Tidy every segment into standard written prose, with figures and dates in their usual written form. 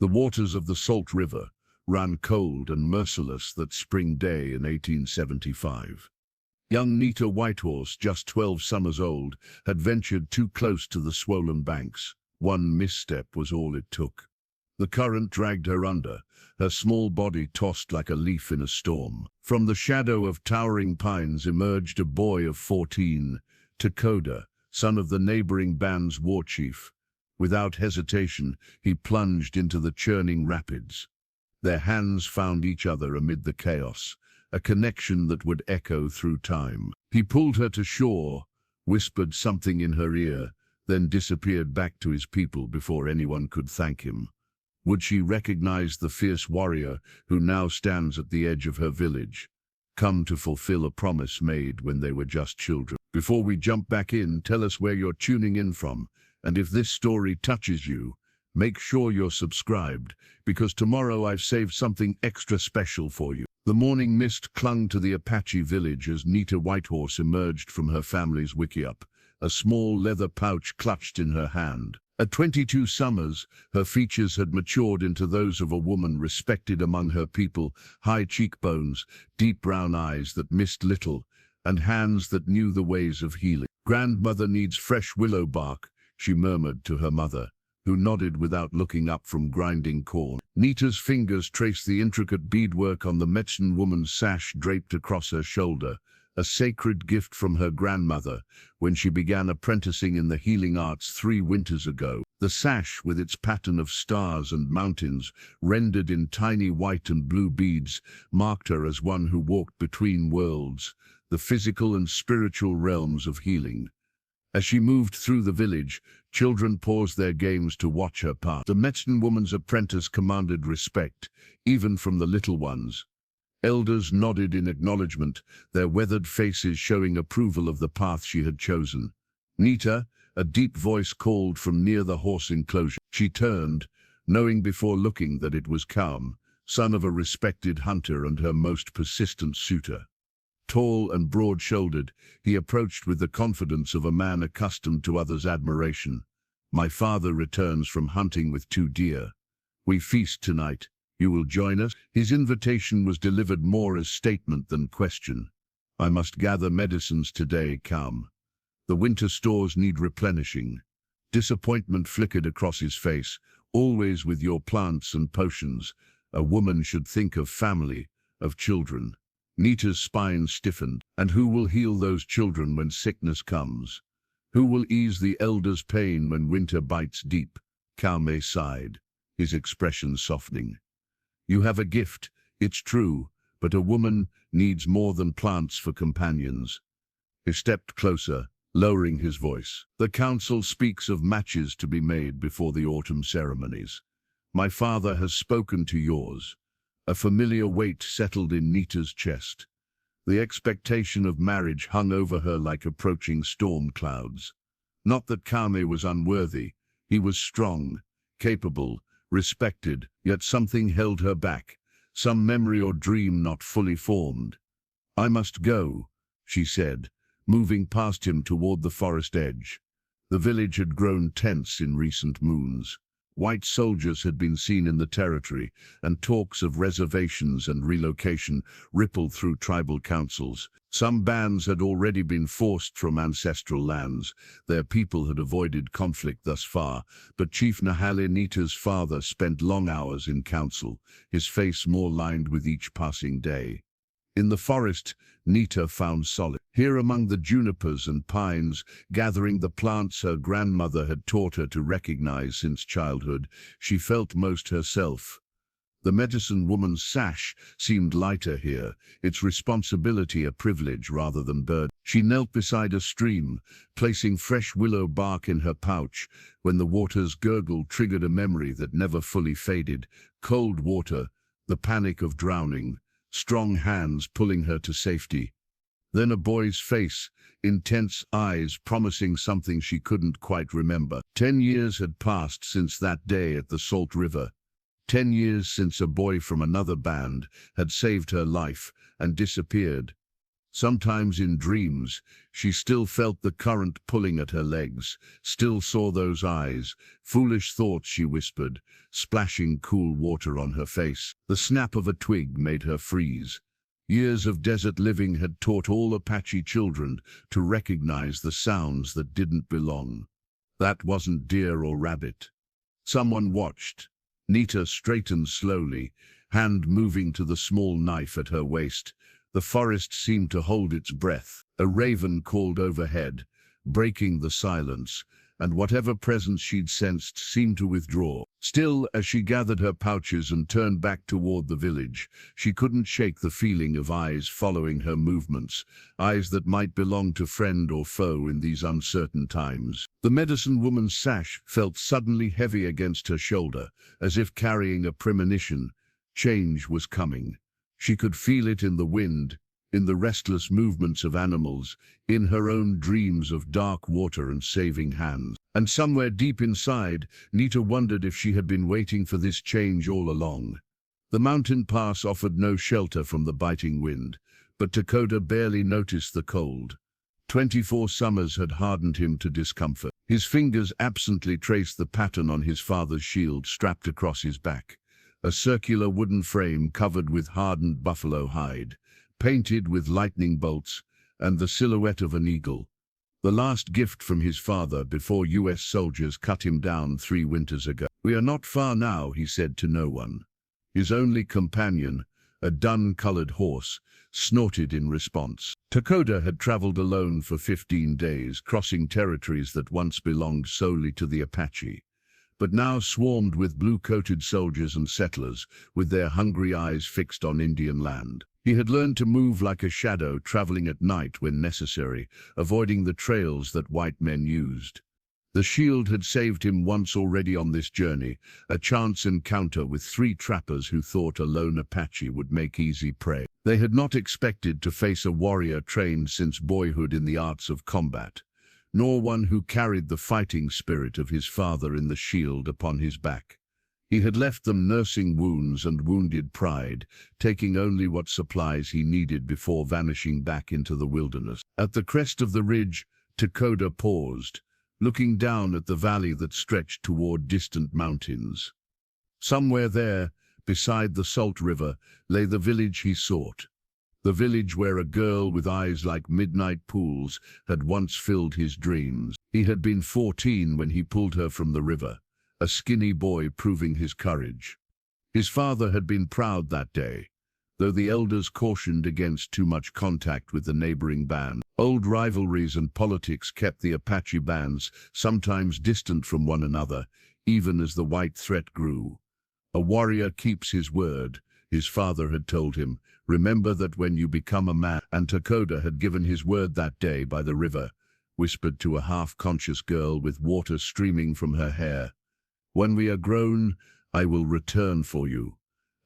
The waters of the Salt River ran cold and merciless that spring day in 1875. Young Nita Whitehorse, just 12 summers old, had ventured too close to the swollen banks. One misstep was all it took. The current dragged her under, her small body tossed like a leaf in a storm. From the shadow of towering pines emerged a boy of 14, Takoda, son of the neighboring band's war chief. Without hesitation, he plunged into the churning rapids. Their hands found each other amid the chaos, a connection that would echo through time. He pulled her to shore, whispered something in her ear, then disappeared back to his people before anyone could thank him. Would she recognize the fierce warrior who now stands at the edge of her village, come to fulfill a promise made when they were just children? Before we jump back in, tell us where you're tuning in from, and if this story touches you, make sure you're subscribed, because tomorrow I've saved something extra special for you. The morning mist clung to the Apache village as Nita Whitehorse emerged from her family's wickiup, a small leather pouch clutched in her hand. At 22 summers, her features had matured into those of a woman respected among her people, high cheekbones, deep brown eyes that missed little, and hands that knew the ways of healing. "Grandmother needs fresh willow bark," she murmured to her mother, who nodded without looking up from grinding corn. Nita's fingers traced the intricate beadwork on the medicine woman's sash draped across her shoulder, a sacred gift from her grandmother when she began apprenticing in the healing arts 3 winters ago. The sash, with its pattern of stars and mountains, rendered in tiny white and blue beads, marked her as one who walked between worlds, the physical and spiritual realms of healing. As she moved through the village, children paused their games to watch her pass. The medicine woman's apprentice commanded respect, even from the little ones. Elders nodded in acknowledgement, their weathered faces showing approval of the path she had chosen. "Nita," a deep voice called from near the horse enclosure. She turned, knowing before looking that it was Calm, son of a respected hunter and her most persistent suitor. Tall and broad-shouldered, he approached with the confidence of a man accustomed to others' admiration. "My father returns from hunting with 2 deer. We feast tonight. You will join us?" His invitation was delivered more as statement than question. "I must gather medicines today, Calm. The winter stores need replenishing." Disappointment flickered across his face. "Always with your plants and potions. A woman should think of family, of children." Nita's spine stiffened. "And who will heal those children when sickness comes? Who will ease the elders' pain when winter bites deep?" Calme sighed, his expression softening. "You have a gift, it's true, but a woman needs more than plants for companions." He stepped closer, lowering his voice. "The council speaks of matches to be made before the autumn ceremonies. My father has spoken to yours." A familiar weight settled in Nita's chest. The expectation of marriage hung over her like approaching storm clouds. Not that Kame was unworthy. He was strong, capable, respected, yet something held her back, some memory or dream not fully formed. "I must go," she said, moving past him toward the forest edge. The village had grown tense in recent moons. White soldiers had been seen in the territory, and talks of reservations and relocation rippled through tribal councils. Some bands had already been forced from ancestral lands. Their people had avoided conflict thus far, but Chief Nahale Nita's father spent long hours in council, his face more lined with each passing day. In the forest, Nita found solace. Here among the junipers and pines, gathering the plants her grandmother had taught her to recognize since childhood, she felt most herself. The medicine woman's sash seemed lighter here, its responsibility a privilege rather than burden. She knelt beside a stream, placing fresh willow bark in her pouch. When the water's gurgle triggered a memory that never fully faded. Cold water, the panic of drowning, strong hands pulling her to safety. Then a boy's face, intense eyes promising something she couldn't quite remember. 10 years had passed since that day at the Salt River. 10 years since a boy from another band had saved her life and disappeared. Sometimes in dreams, she still felt the current pulling at her legs, still saw those eyes, foolish thoughts, she whispered, splashing cool water on her face. The snap of a twig made her freeze. Years of desert living had taught all Apache children to recognize the sounds that didn't belong. That wasn't deer or rabbit. Someone watched. Nita straightened slowly, hand moving to the small knife at her waist. The forest seemed to hold its breath. A raven called overhead, breaking the silence, and whatever presence she'd sensed seemed to withdraw. Still, as she gathered her pouches and turned back toward the village, she couldn't shake the feeling of eyes following her movements, eyes that might belong to friend or foe in these uncertain times. The medicine woman's sash felt suddenly heavy against her shoulder, as if carrying a premonition. Change was coming. She could feel it in the wind, in the restless movements of animals, in her own dreams of dark water and saving hands. And somewhere deep inside, Nita wondered if she had been waiting for this change all along. The mountain pass offered no shelter from the biting wind, but Takoda barely noticed the cold. 24 summers had hardened him to discomfort. His fingers absently traced the pattern on his father's shield strapped across his back. A circular wooden frame covered with hardened buffalo hide, painted with lightning bolts, and the silhouette of an eagle. The last gift from his father before US soldiers cut him down 3 winters ago. "We are not far now," he said to no one. His only companion, a dun-colored horse, snorted in response. Takoda had traveled alone for 15 days, crossing territories that once belonged solely to the Apache, but now swarmed with blue-coated soldiers and settlers, with their hungry eyes fixed on Indian land. He had learned to move like a shadow, traveling at night when necessary, avoiding the trails that white men used. The shield had saved him once already on this journey, a chance encounter with 3 trappers who thought a lone Apache would make easy prey. They had not expected to face a warrior trained since boyhood in the arts of combat, nor one who carried the fighting spirit of his father in the shield upon his back. He had left them nursing wounds and wounded pride, taking only what supplies he needed before vanishing back into the wilderness. At the crest of the ridge, Takoda paused, looking down at the valley that stretched toward distant mountains. Somewhere there, beside the Salt River, lay the village he sought. The village where a girl with eyes like midnight pools had once filled his dreams. He had been 14 when he pulled her from the river, a skinny boy proving his courage. His father had been proud that day, though the elders cautioned against too much contact with the neighboring band. Old rivalries and politics kept the Apache bands sometimes distant from one another, even as the white threat grew. "A warrior keeps his word," his father had told him. "Remember that when you become a man." And Takoda had given his word that day by the river, whispered to a half-conscious girl with water streaming from her hair. "When we are grown, I will return for you."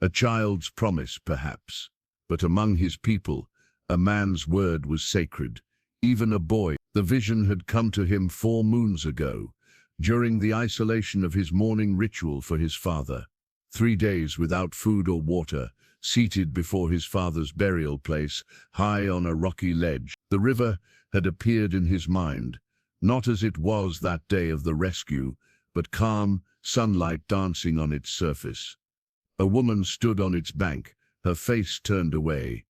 A child's promise, perhaps, but among his people, a man's word was sacred. Even a boy. The vision had come to him 4 moons ago, during the isolation of his morning ritual for his father. 3 days without food or water, seated before his father's burial place, high on a rocky ledge. The river had appeared in his mind, not as it was that day of the rescue, but calm, sunlight dancing on its surface. A woman stood on its bank, her face turned away.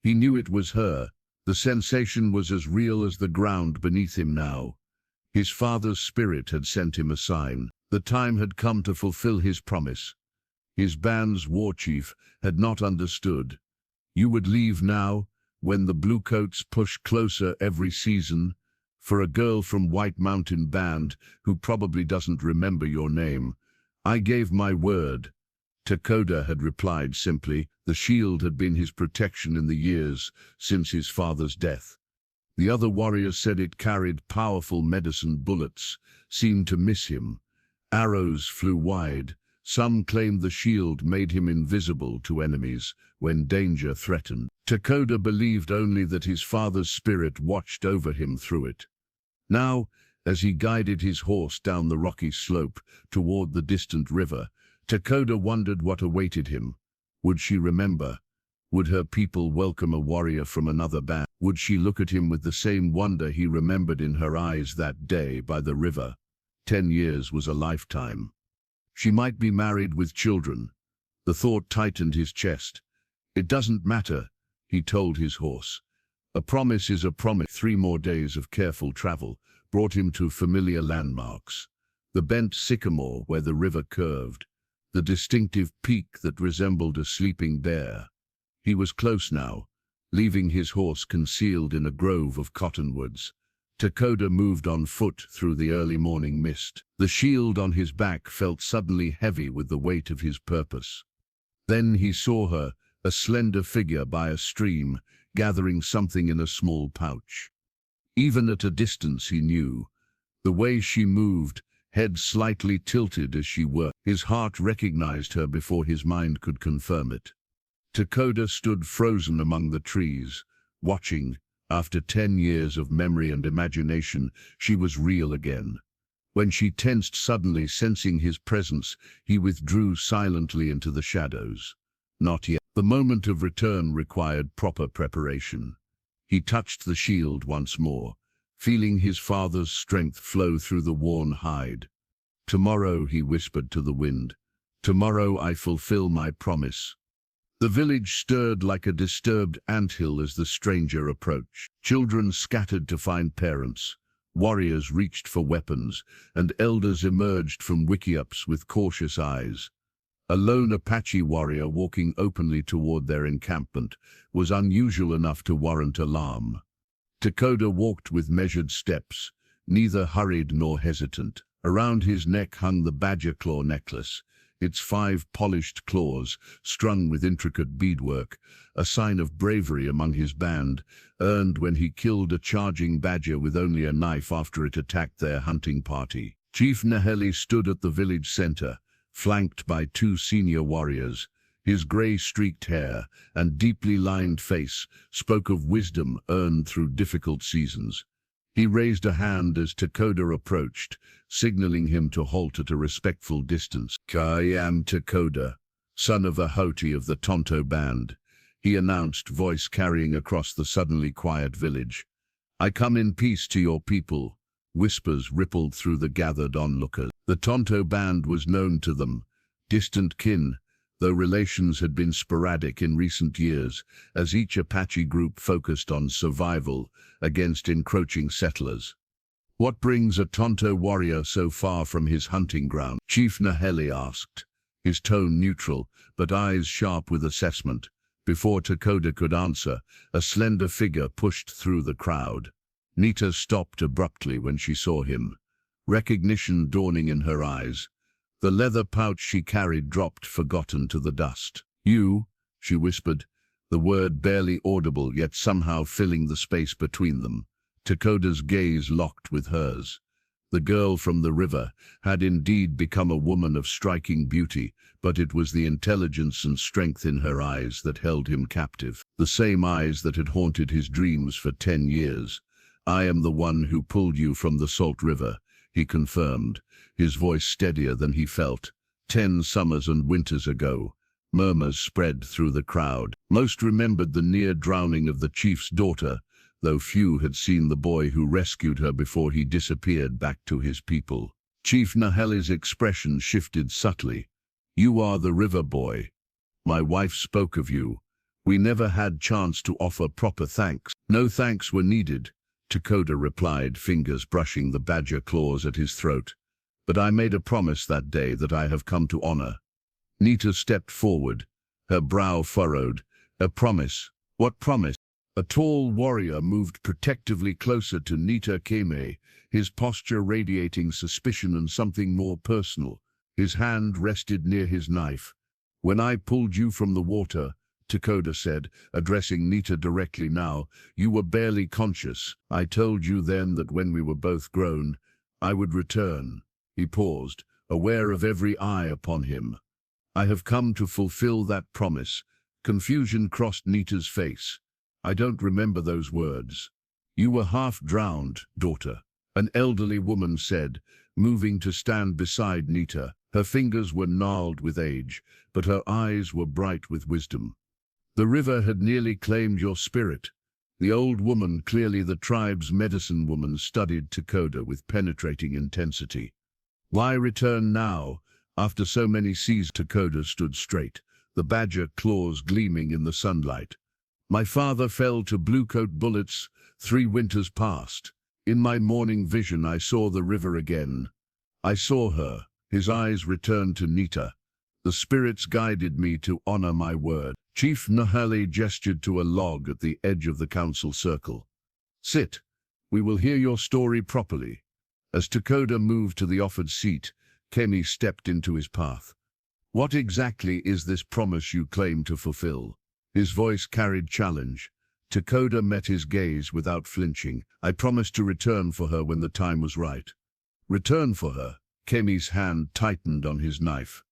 He knew it was her. The sensation was as real as the ground beneath him now. His father's spirit had sent him a sign. The time had come to fulfill his promise. His band's war chief had not understood. "You would leave now, when the bluecoats push closer every season, for a girl from White Mountain Band who probably doesn't remember your name." "I gave my word," Takoda had replied simply. The shield had been his protection in the years since his father's death. The other warriors said it carried powerful medicine bullets, seemed to miss him. Arrows flew wide. Some claimed the shield made him invisible to enemies when danger threatened. Takoda believed only that his father's spirit watched over him through it. Now, as he guided his horse down the rocky slope toward the distant river, Takoda wondered what awaited him. Would she remember? Would her people welcome a warrior from another band? Would she look at him with the same wonder he remembered in her eyes that day by the river? 10 years was a lifetime. She might be married with children. The thought tightened his chest. It doesn't matter, he told his horse. A promise is a promise. 3 more days of careful travel brought him to familiar landmarks. The bent sycamore where the river curved, the distinctive peak that resembled a sleeping bear. He was close now, leaving his horse concealed in a grove of cottonwoods. Takoda moved on foot through the early morning mist. The shield on his back felt suddenly heavy with the weight of his purpose. Then he saw her, a slender figure by a stream, gathering something in a small pouch. Even at a distance he knew. The way she moved, head slightly tilted as she worked. His heart recognized her before his mind could confirm it. Takoda stood frozen among the trees, watching. After 10 years of memory and imagination, she was real again. When she tensed suddenly, sensing his presence, he withdrew silently into the shadows. Not yet. The moment of return required proper preparation. He touched the shield once more, feeling his father's strength flow through the worn hide. "Tomorrow," he whispered to the wind, "tomorrow I fulfill my promise." The village stirred like a disturbed anthill as the stranger approached. Children scattered to find parents, warriors reached for weapons, and elders emerged from wickiups with cautious eyes. A lone Apache warrior walking openly toward their encampment was unusual enough to warrant alarm. Takoda walked with measured steps, neither hurried nor hesitant. Around his neck hung the badger claw necklace, its 5 polished claws strung with intricate beadwork, a sign of bravery among his band, earned when he killed a charging badger with only a knife after it attacked their hunting party. Chief Naheli stood at the village center, flanked by 2 senior warriors. His gray-streaked hair and deeply lined face spoke of wisdom earned through difficult seasons. He raised a hand as Takoda approached, signaling him to halt at a respectful distance. "I am Takoda, son of a Hoti of the Tonto band," he announced, voice carrying across the suddenly quiet village. "I come in peace to your people." Whispers rippled through the gathered onlookers. The Tonto band was known to them, distant kin, though relations had been sporadic in recent years, as each Apache group focused on survival against encroaching settlers. "What brings a Tonto warrior so far from his hunting ground?" Chief Naheli asked, his tone neutral, but eyes sharp with assessment. Before Takoda could answer, a slender figure pushed through the crowd. Nita stopped abruptly when she saw him, recognition dawning in her eyes. The leather pouch she carried dropped forgotten to the dust. "You," she whispered, the word barely audible yet somehow filling the space between them. Takoda's gaze locked with hers. The girl from the river had indeed become a woman of striking beauty, but it was the intelligence and strength in her eyes that held him captive. The same eyes that had haunted his dreams for 10 years. "I am the one who pulled you from the Salt River," he confirmed, his voice steadier than he felt. 10 summers and winters ago. Murmurs spread through the crowd. Most remembered the near drowning of the chief's daughter, though few had seen the boy who rescued her before he disappeared back to his people. Chief Naheli's expression shifted subtly. "You are the river boy. My wife spoke of you. We never had chance to offer proper thanks." "No thanks were needed," Takoda replied, fingers brushing the badger claws at his throat. "But I made a promise that day that I have come to honor." Nita stepped forward, her brow furrowed. "A promise? What promise?" A tall warrior moved protectively closer to Nita Kame, his posture radiating suspicion and something more personal. His hand rested near his knife. "When I pulled you from the water," Takoda said, addressing Nita directly now, "you were barely conscious. I told you then that when we were both grown, I would return." He paused, aware of every eye upon him. "I have come to fulfill that promise." Confusion crossed Nita's face. "I don't remember those words." "You were half drowned, daughter," an elderly woman said, moving to stand beside Nita. Her fingers were gnarled with age, but her eyes were bright with wisdom. The river had nearly claimed your spirit. The old woman, clearly the tribe's medicine woman, studied Takoda with penetrating intensity. Why return now, after so many seas? Takoda stood straight, the badger claws gleaming in the sunlight. My father fell to bluecoat bullets 3 winters past. In my morning vision I saw the river again. I saw her. His eyes returned to Nita. The spirits guided me to honor my word. Chief Nahali gestured to a log at the edge of the council circle. Sit. We will hear your story properly. As Takoda moved to the offered seat, Kemi stepped into his path. What exactly is this promise you claim to fulfill? His voice carried challenge. Takoda met his gaze without flinching. I promised to return for her when the time was right. Return for her? Kemi's hand tightened on his knife.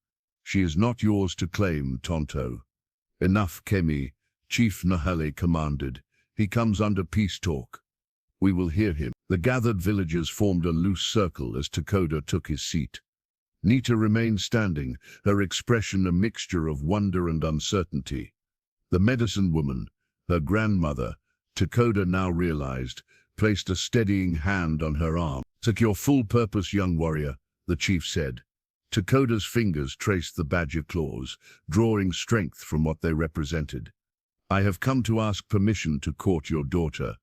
She is not yours to claim, Tonto. Enough, Kemi, Chief Nahali commanded. He comes under peace talk. We will hear him. The gathered villagers formed a loose circle as Takoda took his seat. Nita remained standing, her expression a mixture of wonder and uncertainty. The medicine woman, her grandmother, Takoda now realized, placed a steadying hand on her arm. Secure full purpose, young warrior, the chief said. Takoda's fingers traced the badger claws, drawing strength from what they represented. I have come to ask permission to court your daughter,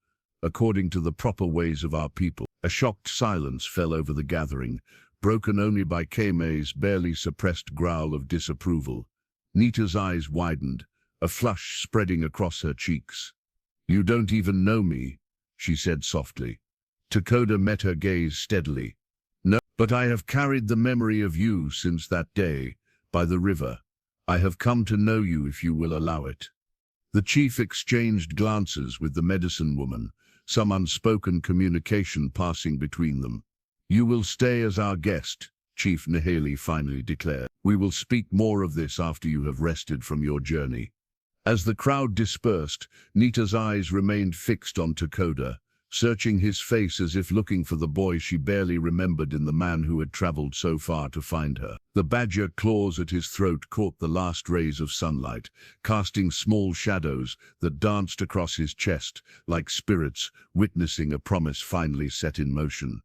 according to the proper ways of our people. A shocked silence fell over the gathering, broken only by Keme's barely suppressed growl of disapproval. Nita's eyes widened, a flush spreading across her cheeks. You don't even know me, she said softly. Takoda met her gaze steadily. No, but I have carried the memory of you since that day, by the river. I have come to know you if you will allow it. The chief exchanged glances with the medicine woman, some unspoken communication passing between them. You will stay as our guest, Chief Nahali finally declared. We will speak more of this after you have rested from your journey. As the crowd dispersed, Nita's eyes remained fixed on Takoda, searching his face as if looking for the boy she barely remembered in the man who had traveled so far to find her. The badger claws at his throat caught the last rays of sunlight, casting small shadows that danced across his chest, like spirits witnessing a promise finally set in motion.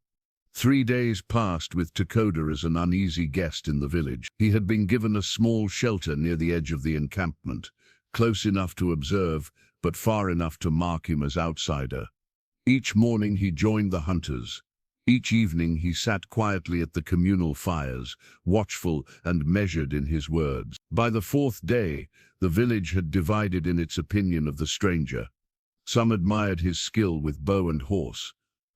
3 days passed with Takoda as an uneasy guest in the village. He had been given a small shelter near the edge of the encampment, close enough to observe, but far enough to mark him as outsider. Each morning he joined the hunters. Each evening he sat quietly at the communal fires, watchful and measured in his words. By the 4th day, the village had divided in its opinion of the stranger. Some admired his skill with bow and horse.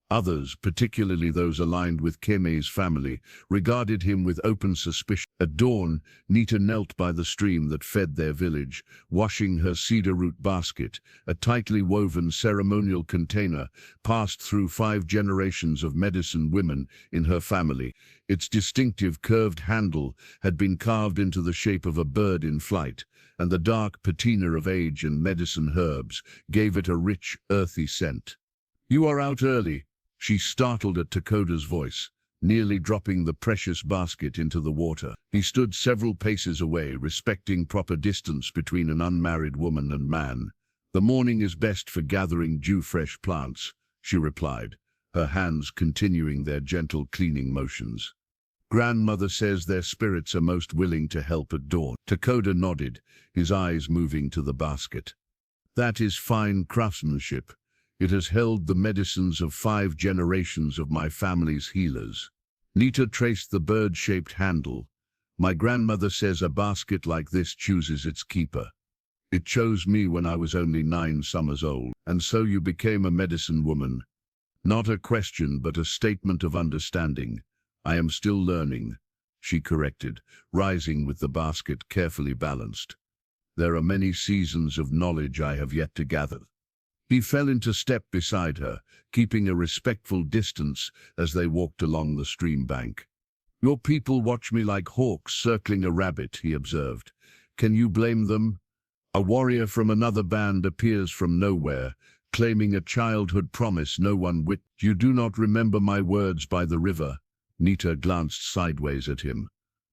Others, particularly those aligned with Keme's family, regarded him with open suspicion. At dawn, Nita knelt by the stream that fed their village, washing her cedar root basket, a tightly woven ceremonial container passed through 5 generations of medicine women in her family. Its distinctive curved handle had been carved into the shape of a bird in flight, and the dark patina of age and medicine herbs gave it a rich, earthy scent. You are out early, she startled at Takoda's voice, nearly dropping the precious basket into the water. He stood several paces away, respecting proper distance between an unmarried woman and man. The morning is best for gathering dew-fresh plants, she replied, her hands continuing their gentle cleaning motions. Grandmother says their spirits are most willing to help at dawn. Takoda nodded, his eyes moving to the basket. That is fine craftsmanship. It has held the medicines of 5 generations of my family's healers. Nita traced the bird-shaped handle. My grandmother says a basket like this chooses its keeper. It chose me when I was only 9 summers old. And so you became a medicine woman. Not a question, but a statement of understanding. I am still learning, she corrected, rising with the basket carefully balanced. There are many seasons of knowledge I have yet to gather. He fell into step beside her, keeping a respectful distance as they walked along the stream bank. Your people watch me like hawks circling a rabbit, he observed. Can you blame them? A warrior from another band appears from nowhere, claiming a childhood promise no one wit. You do not remember my words by the river. Nita glanced sideways at him.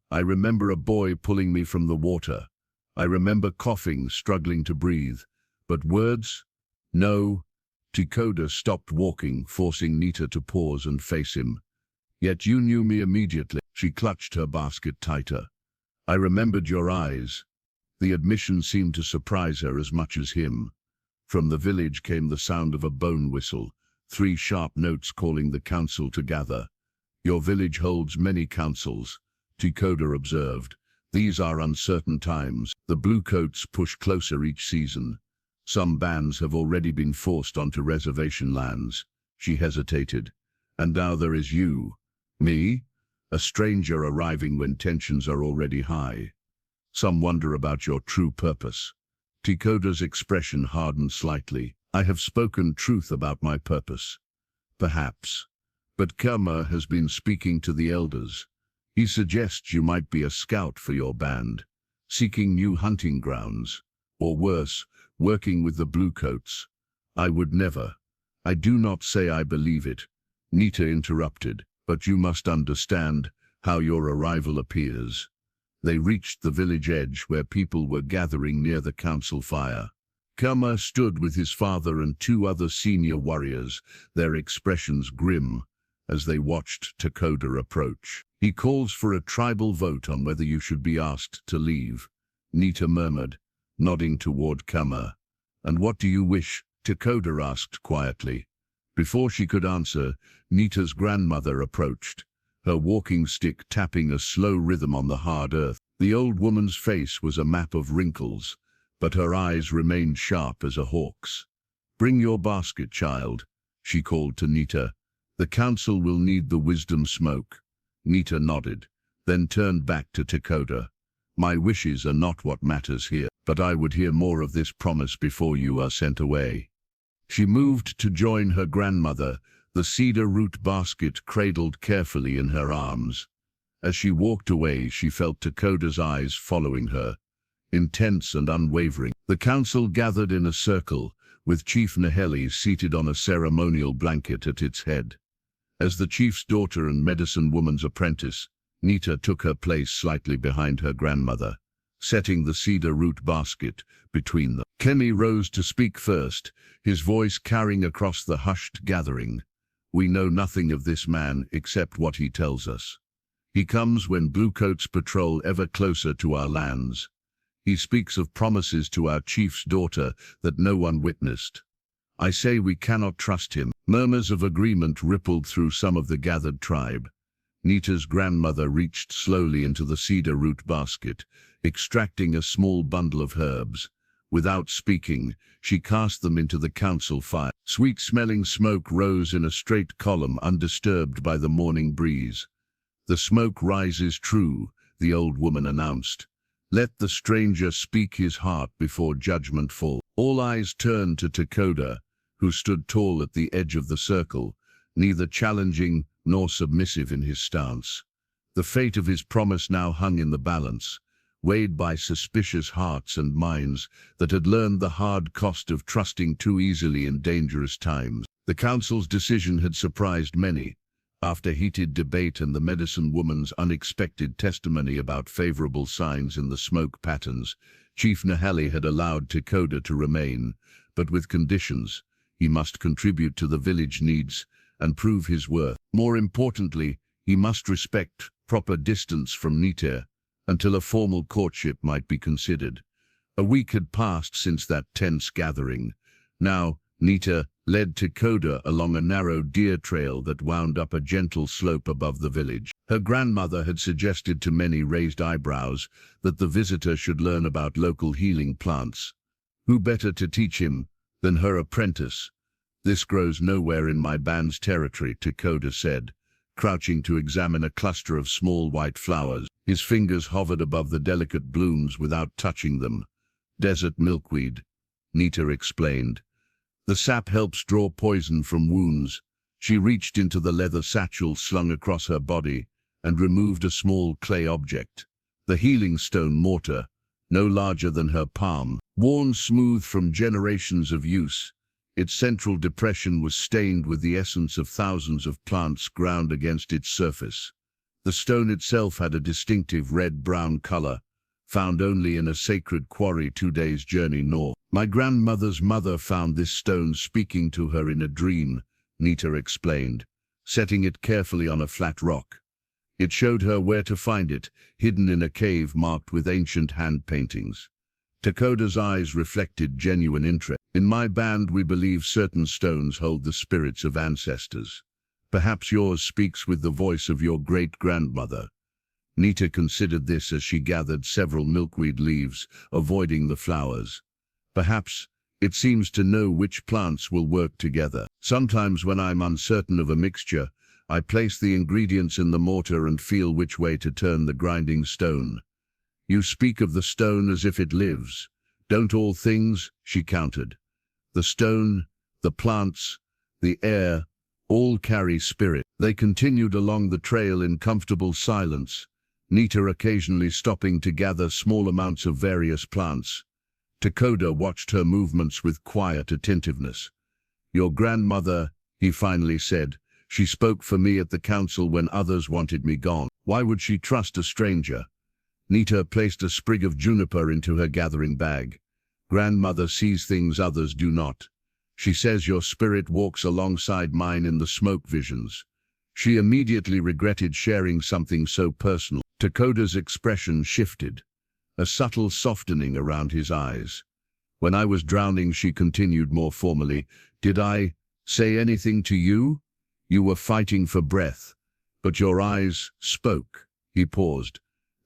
I remember a boy pulling me from the water. I remember coughing, struggling to breathe. But words? No. Takoda stopped walking, forcing Nita to pause and face him. Yet you knew me immediately. She clutched her basket tighter. I remembered your eyes. The admission seemed to surprise her as much as him. From the village came the sound of a bone whistle, 3 sharp notes calling the council to gather. Your village holds many councils, Takoda observed. These are uncertain times. The bluecoats push closer each season. Some bands have already been forced onto reservation lands. She hesitated. And now there is you. Me? A stranger arriving when tensions are already high. Some wonder about your true purpose. Takoda's expression hardened slightly. I have spoken truth about my purpose. Perhaps. But Kama has been speaking to the elders. He suggests you might be a scout for your band, seeking new hunting grounds, or worse, working with the bluecoats. I would never. I do not say I believe it. Nita interrupted, but you must understand how your arrival appears. They reached the village edge where people were gathering near the council fire. Kama stood with his father and 2 other senior warriors, their expressions grim, as they watched Takoda approach. He calls for a tribal vote on whether you should be asked to leave, Nita murmured, nodding toward Kama. And what do you wish? Takoda asked quietly. Before she could answer, Nita's grandmother approached, her walking stick tapping a slow rhythm on the hard earth. The old woman's face was a map of wrinkles, but her eyes remained sharp as a hawk's. Bring your basket, child, she called to Nita. The council will need the wisdom smoke. Nita nodded, then turned back to Takoda. My wishes are not what matters here, but I would hear more of this promise before you are sent away. She moved to join her grandmother, the cedar root basket cradled carefully in her arms. As she walked away, she felt Takoda's eyes following her, intense and unwavering. The council gathered in a circle, with Chief Naheli seated on a ceremonial blanket at its head. As the chief's daughter and medicine woman's apprentice, Nita took her place slightly behind her grandmother, setting the cedar root basket between them. Kemi rose to speak first, his voice carrying across the hushed gathering. We know nothing of this man except what he tells us. He comes when bluecoats patrol ever closer to our lands. He speaks of promises to our chief's daughter that no one witnessed. I say we cannot trust him. Murmurs of agreement rippled through some of the gathered tribe. Nita's grandmother reached slowly into the cedar root basket, extracting a small bundle of herbs. Without speaking, she cast them into the council fire. Sweet-smelling smoke rose in a straight column, undisturbed by the morning breeze. The smoke rises true, the old woman announced. Let the stranger speak his heart before judgment fall. All eyes turned to Takoda, who stood tall at the edge of the circle, neither challenging nor submissive in his stance. The fate of his promise now hung in the balance, weighed by suspicious hearts and minds that had learned the hard cost of trusting too easily in dangerous times. The council's decision had surprised many. After heated debate and the medicine woman's unexpected testimony about favorable signs in the smoke patterns, Chief Naheli had allowed Takoda to remain, but with conditions. He must contribute to the village needs and prove his worth. More importantly, he must respect proper distance from Nita until a formal courtship might be considered. A week had passed since that tense gathering. Now, Nita led Takoda along a narrow deer trail that wound up a gentle slope above the village. Her grandmother had suggested to many raised eyebrows that the visitor should learn about local healing plants. Who better to teach him than her apprentice? This grows nowhere in my band's territory, Takoda said, crouching to examine a cluster of small white flowers. His fingers hovered above the delicate blooms without touching them. Desert milkweed, Nita explained. The sap helps draw poison from wounds. She reached into the leather satchel slung across her body and removed a small clay object. The healing stone mortar, no larger than her palm, worn smooth from generations of use. Its central depression was stained with the essence of thousands of plants ground against its surface. The stone itself had a distinctive red-brown color, found only in a sacred quarry 2 days' journey north. My grandmother's mother found this stone speaking to her in a dream, Nita explained, setting it carefully on a flat rock. It showed her where to find it, hidden in a cave marked with ancient hand paintings. Takoda's eyes reflected genuine interest. In my band we believe certain stones hold the spirits of ancestors. Perhaps yours speaks with the voice of your great-grandmother. Nita considered this as she gathered several milkweed leaves, avoiding the flowers. Perhaps it seems to know which plants will work together. Sometimes when I'm uncertain of a mixture, I place the ingredients in the mortar and feel which way to turn the grinding stone. You speak of the stone as if it lives. Don't all things? She countered. The stone, the plants, the air, all carry spirit. They continued along the trail in comfortable silence, Nita occasionally stopping to gather small amounts of various plants. Takoda watched her movements with quiet attentiveness. Your grandmother, he finally said, she spoke for me at the council when others wanted me gone. Why would she trust a stranger? Nita placed a sprig of juniper into her gathering bag. Grandmother sees things others do not. She says your spirit walks alongside mine in the smoke visions. She immediately regretted sharing something so personal. Takoda's expression shifted, a subtle softening around his eyes. When I was drowning, she continued more formally, did I say anything to you? You were fighting for breath, but your eyes spoke. He paused.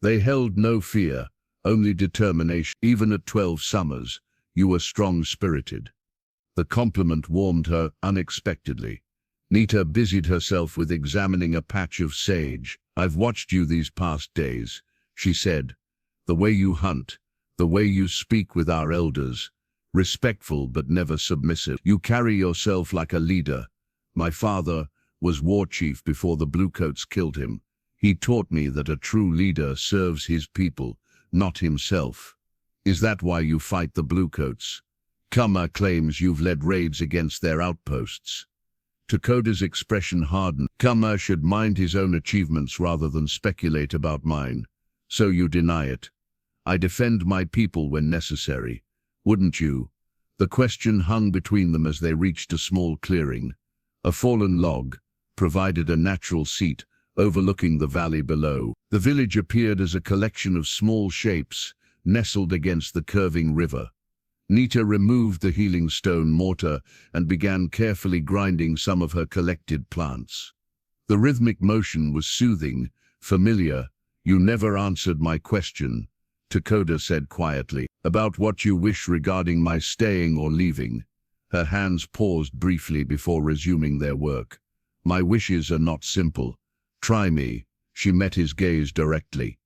They held no fear, only determination. Even at 12 summers, you were strong-spirited. The compliment warmed her unexpectedly. Nita busied herself with examining a patch of sage. I've watched you these past days, she said. The way you hunt, the way you speak with our elders, respectful but never submissive. You carry yourself like a leader. My father was war chief before the Bluecoats killed him. He taught me that a true leader serves his people, not himself. Is that why you fight the Bluecoats? Kama claims you've led raids against their outposts. Takoda's expression hardened. Kama should mind his own achievements rather than speculate about mine. So you deny it. I defend my people when necessary. Wouldn't you? The question hung between them as they reached a small clearing. A fallen log provided a natural seat overlooking the valley below. The village appeared as a collection of small shapes nestled against the curving river. Nita removed the healing stone mortar and began carefully grinding some of her collected plants. The rhythmic motion was soothing, familiar. You never answered my question, Takoda said quietly, about what you wish regarding my staying or leaving. Her hands paused briefly before resuming their work. My wishes are not simple. Try me. She met his gaze directly.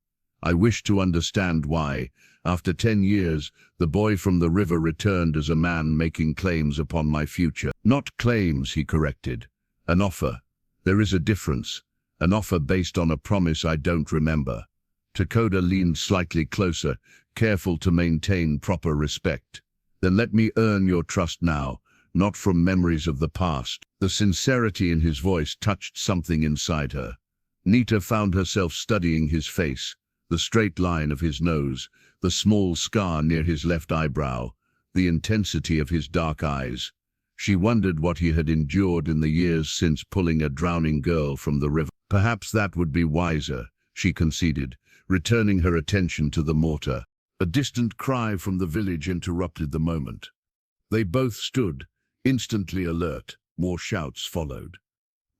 I wish to understand why, after 10 years, the boy from the river returned as a man making claims upon my future. Not claims, he corrected. An offer. There is a difference. An offer based on a promise I don't remember. Takoda leaned slightly closer, careful to maintain proper respect. Then let me earn your trust now, not from memories of the past. The sincerity in his voice touched something inside her. Nita found herself studying his face, the straight line of his nose, the small scar near his left eyebrow, the intensity of his dark eyes. She wondered what he had endured in the years since pulling a drowning girl from the river. Perhaps that would be wiser, she conceded, returning her attention to the mortar. A distant cry from the village interrupted the moment. They both stood, instantly alert. More shouts followed.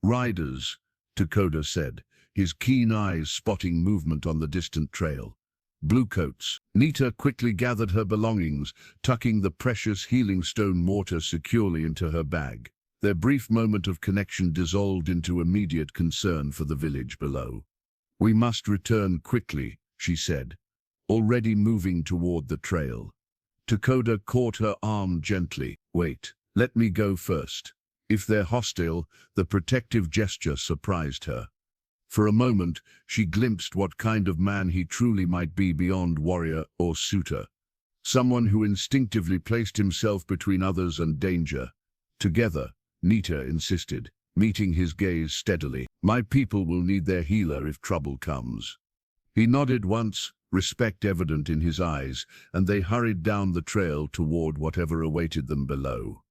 Riders, Takoda said, his keen eyes spotting movement on the distant trail. Bluecoats. Nita quickly gathered her belongings, tucking the precious healing stone mortar securely into her bag. Their brief moment of connection dissolved into immediate concern for the village below. We must return quickly, she said, already moving toward the trail. Takoda caught her arm gently. Wait, let me go first. If they're hostile, the protective gesture surprised her. For a moment, she glimpsed what kind of man he truly might be beyond warrior or suitor. Someone who instinctively placed himself between others and danger. Together, Nita insisted, meeting his gaze steadily. My people will need their healer if trouble comes. He nodded once, respect evident in his eyes, and they hurried down the trail toward whatever awaited them below.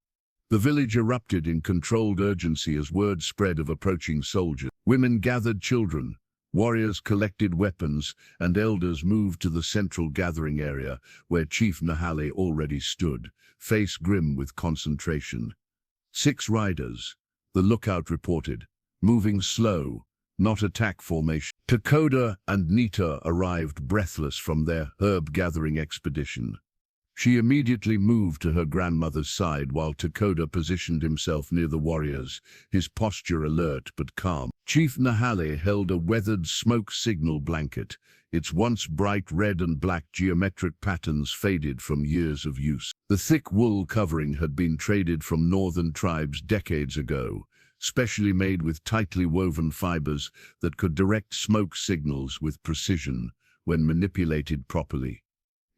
The village erupted in controlled urgency as word spread of approaching soldiers. Women gathered children, warriors collected weapons, and elders moved to the central gathering area where Chief Nahale already stood, face grim with concentration. 6 riders, the lookout reported, moving slow, not attack formation. Takoda and Nita arrived breathless from their herb-gathering expedition. She immediately moved to her grandmother's side while Takoda positioned himself near the warriors, his posture alert but calm. Chief Nahale held a weathered smoke signal blanket, its once bright red and black geometric patterns faded from years of use. The thick wool covering had been traded from northern tribes decades ago, specially made with tightly woven fibers that could direct smoke signals with precision when manipulated properly.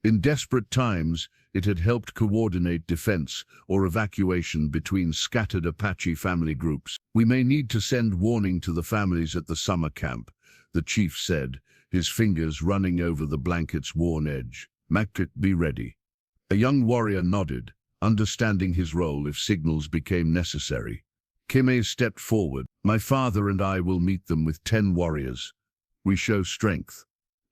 In desperate times, it had helped coordinate defense or evacuation between scattered Apache family groups. "We may need to send warning to the families at the summer camp," the chief said, his fingers running over the blanket's worn edge. "Makrit, be ready." A young warrior nodded, understanding his role if signals became necessary. Kime stepped forward. "My father and I will meet them with 10 warriors. We show strength."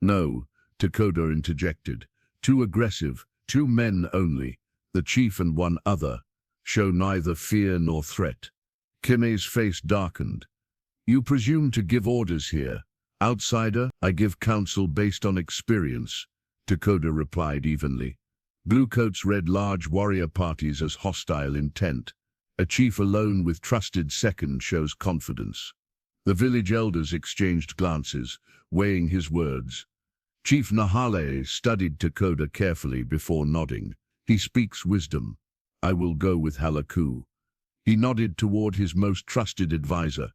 "No," Takoda interjected. "Too aggressive, 2 men only, the chief and 1 other, show neither fear nor threat." Kime's face darkened. "You presume to give orders here. Outsider, I give counsel based on experience," Takoda replied evenly. Bluecoats read large warrior parties as hostile intent. A chief alone with trusted second shows confidence. The village elders exchanged glances, weighing his words. Chief Nahale studied Takoda carefully before nodding. "He speaks wisdom. I will go with Halaku." He nodded toward his most trusted advisor,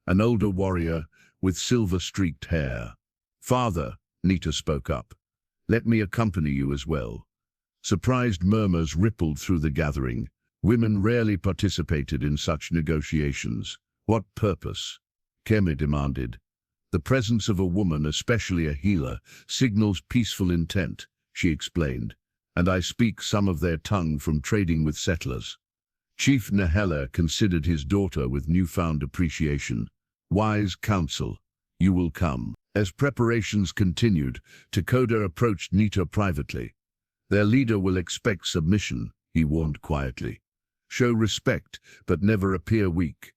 an older warrior with silver-streaked hair. "Father," Nita spoke up, "let me accompany you as well." Surprised murmurs rippled through the gathering. Women rarely participated in such negotiations. "What purpose?" Keme demanded. "The presence of a woman, especially a healer, signals peaceful intent," she explained, "and I speak some of their tongue from trading with settlers." Chief Nahale considered his daughter with newfound appreciation. "Wise counsel. You will come." As preparations continued, Takoda approached Nita privately. "Their leader will expect submission," he warned quietly. "Show respect, but never appear weak."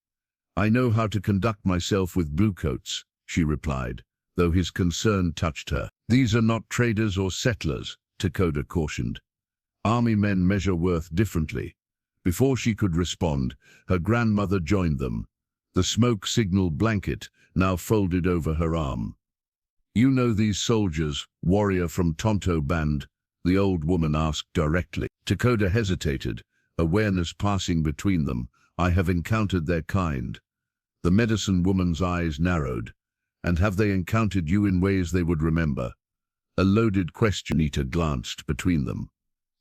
"I know how to conduct myself with bluecoats," she replied, though his concern touched her. "These are not traders or settlers," Takoda cautioned. "Army men measure worth differently." Before she could respond, her grandmother joined them, the smoke signal blanket now folded over her arm. "You know these soldiers, warrior from Tonto Band?" the old woman asked directly. Takoda hesitated, awareness passing between them. "I have encountered their kind." The medicine woman's eyes narrowed. "And have they encountered you in ways they would remember?" A loaded question. Nita glanced between them,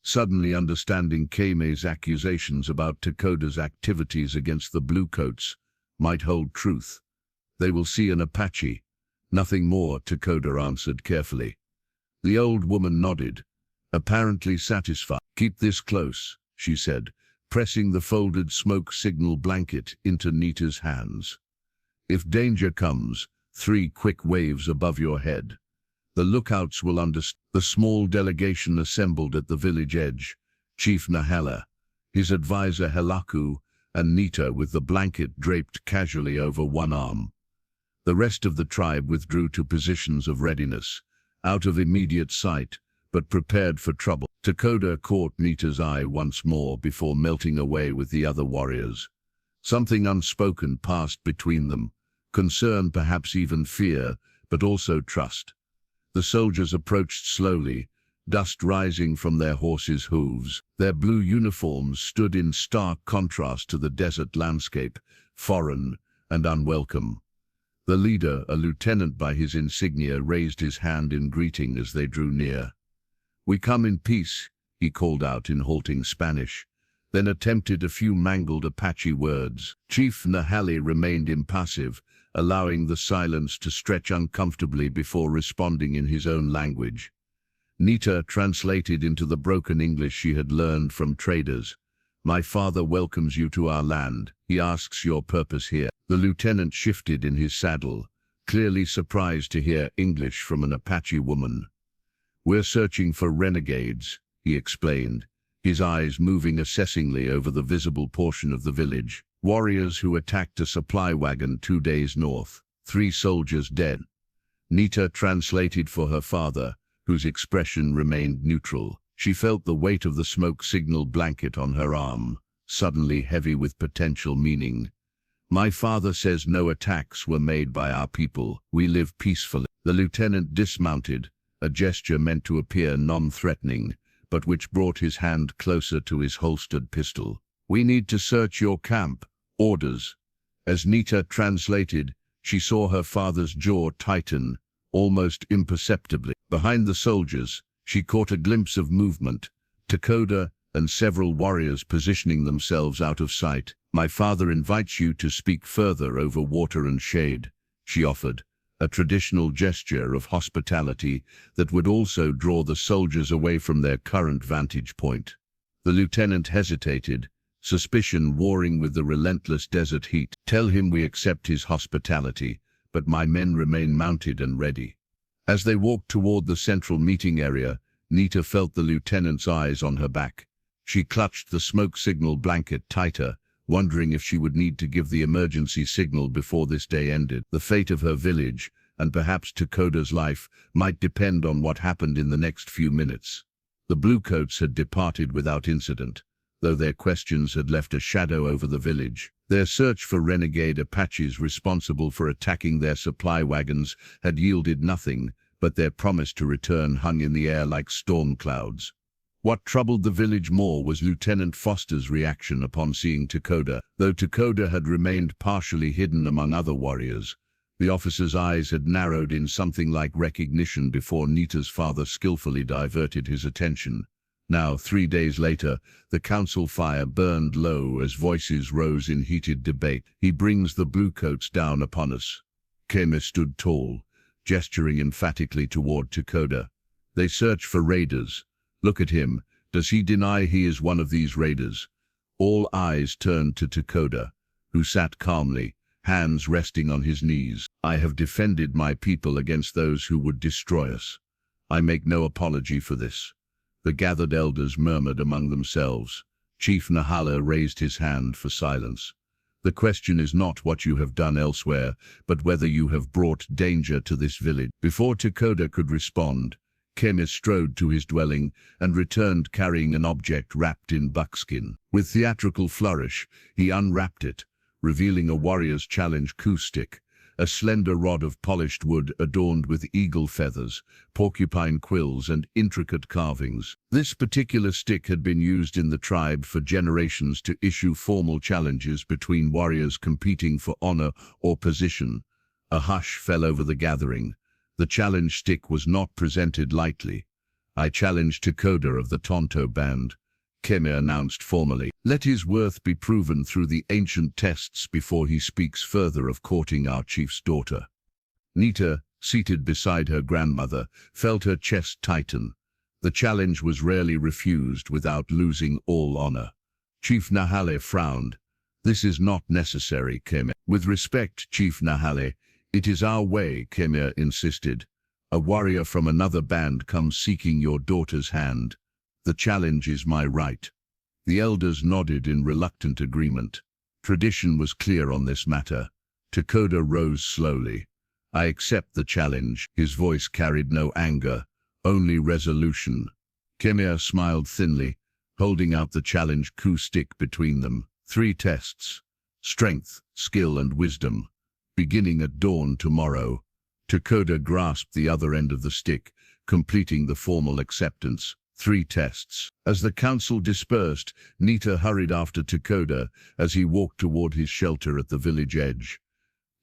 suddenly understanding Kime's accusations about Takoda's activities against the Bluecoats might hold truth. "They will see an Apache." "Nothing more," Takoda answered carefully. The old woman nodded, apparently satisfied. "Keep this close," she said, pressing the folded smoke signal blanket into Nita's hands. "If danger comes, 3 quick waves above your head. The lookouts will understand." The small delegation assembled at the village edge, Chief Nahale, his advisor Halaku, and Nita with the blanket draped casually over one arm. The rest of the tribe withdrew to positions of readiness, out of immediate sight, but prepared for trouble. Takoda caught Nita's eye once more before melting away with the other warriors. Something unspoken passed between them, concern, perhaps even fear, but also trust. The soldiers approached slowly, dust rising from their horses' hooves. Their blue uniforms stood in stark contrast to the desert landscape, foreign and unwelcome. The leader, a lieutenant by his insignia, raised his hand in greeting as they drew near. "We come in peace," he called out in halting Spanish, then attempted a few mangled Apache words. Chief Nahale remained impassive, allowing the silence to stretch uncomfortably before responding in his own language. Nita translated into the broken English she had learned from traders. "My father welcomes you to our land. He asks your purpose here." The lieutenant shifted in his saddle, clearly surprised to hear English from an Apache woman. "We're searching for renegades," he explained, his eyes moving assessingly over the visible portion of the village. "Warriors who attacked a supply wagon 2 days north. 3 soldiers dead." Nita translated for her father, whose expression remained neutral. She felt the weight of the smoke signal blanket on her arm, suddenly heavy with potential meaning. "My father says no attacks were made by our people. We live peacefully." The lieutenant dismounted, a gesture meant to appear non-threatening, but which brought his hand closer to his holstered pistol. "We need to search your camp. Orders." As Nita translated, she saw her father's jaw tighten, almost imperceptibly. Behind the soldiers, she caught a glimpse of movement, Takoda and several warriors positioning themselves out of sight. "My father invites you to speak further over water and shade," she offered, a traditional gesture of hospitality that would also draw the soldiers away from their current vantage point. The lieutenant hesitated, suspicion warring with the relentless desert heat. "Tell him we accept his hospitality, but my men remain mounted and ready." As they walked toward the central meeting area, Nita felt the lieutenant's eyes on her back. She clutched the smoke signal blanket tighter, wondering if she would need to give the emergency signal before this day ended. The fate of her village, and perhaps Takoda's life, might depend on what happened in the next few minutes. The Bluecoats had departed without incident, though their questions had left a shadow over the village. Their search for renegade Apaches responsible for attacking their supply wagons had yielded nothing, but their promise to return hung in the air like storm clouds. What troubled the village more was Lieutenant Foster's reaction upon seeing Takoda. Though Takoda had remained partially hidden among other warriors, the officer's eyes had narrowed in something like recognition before Nita's father skillfully diverted his attention. Now, 3 days later, the council fire burned low as voices rose in heated debate. "He brings the Bluecoats down upon us." Keme stood tall, gesturing emphatically toward Takoda. "They search for raiders. Look at him. Does he deny he is one of these raiders?" All eyes turned to Takoda, who sat calmly, hands resting on his knees. "I have defended my people against those who would destroy us. I make no apology for this." The gathered elders murmured among themselves. Chief Nahala raised his hand for silence. "The question is not what you have done elsewhere, but whether you have brought danger to this village." Before Takoda could respond, Keme strode to his dwelling and returned carrying an object wrapped in buckskin. With theatrical flourish, he unwrapped it, revealing a warrior's challenge coup stick, a slender rod of polished wood adorned with eagle feathers, porcupine quills, and intricate carvings. This particular stick had been used in the tribe for generations to issue formal challenges between warriors competing for honor or position. A hush fell over the gathering. The challenge stick was not presented lightly. "I challenge Takoda of the Tonto Band," Keme announced formally. "Let his worth be proven through the ancient tests before he speaks further of courting our chief's daughter." Nita, seated beside her grandmother, felt her chest tighten. The challenge was rarely refused without losing all honor. Chief Nahale frowned. "This is not necessary, Keme." "With respect, Chief Nahale, it is our way," Keme insisted. "A warrior from another band comes seeking your daughter's hand. The challenge is my right." The elders nodded in reluctant agreement. Tradition was clear on this matter. Takoda rose slowly. "I accept the challenge." His voice carried no anger, only resolution. Keme smiled thinly, holding out the challenge coup stick between them. 3 tests: strength, skill, and wisdom. Beginning at dawn tomorrow. Takoda grasped the other end of the stick, completing the formal acceptance. 3 tests. As the council dispersed, Nita hurried after Takoda as he walked toward his shelter at the village edge.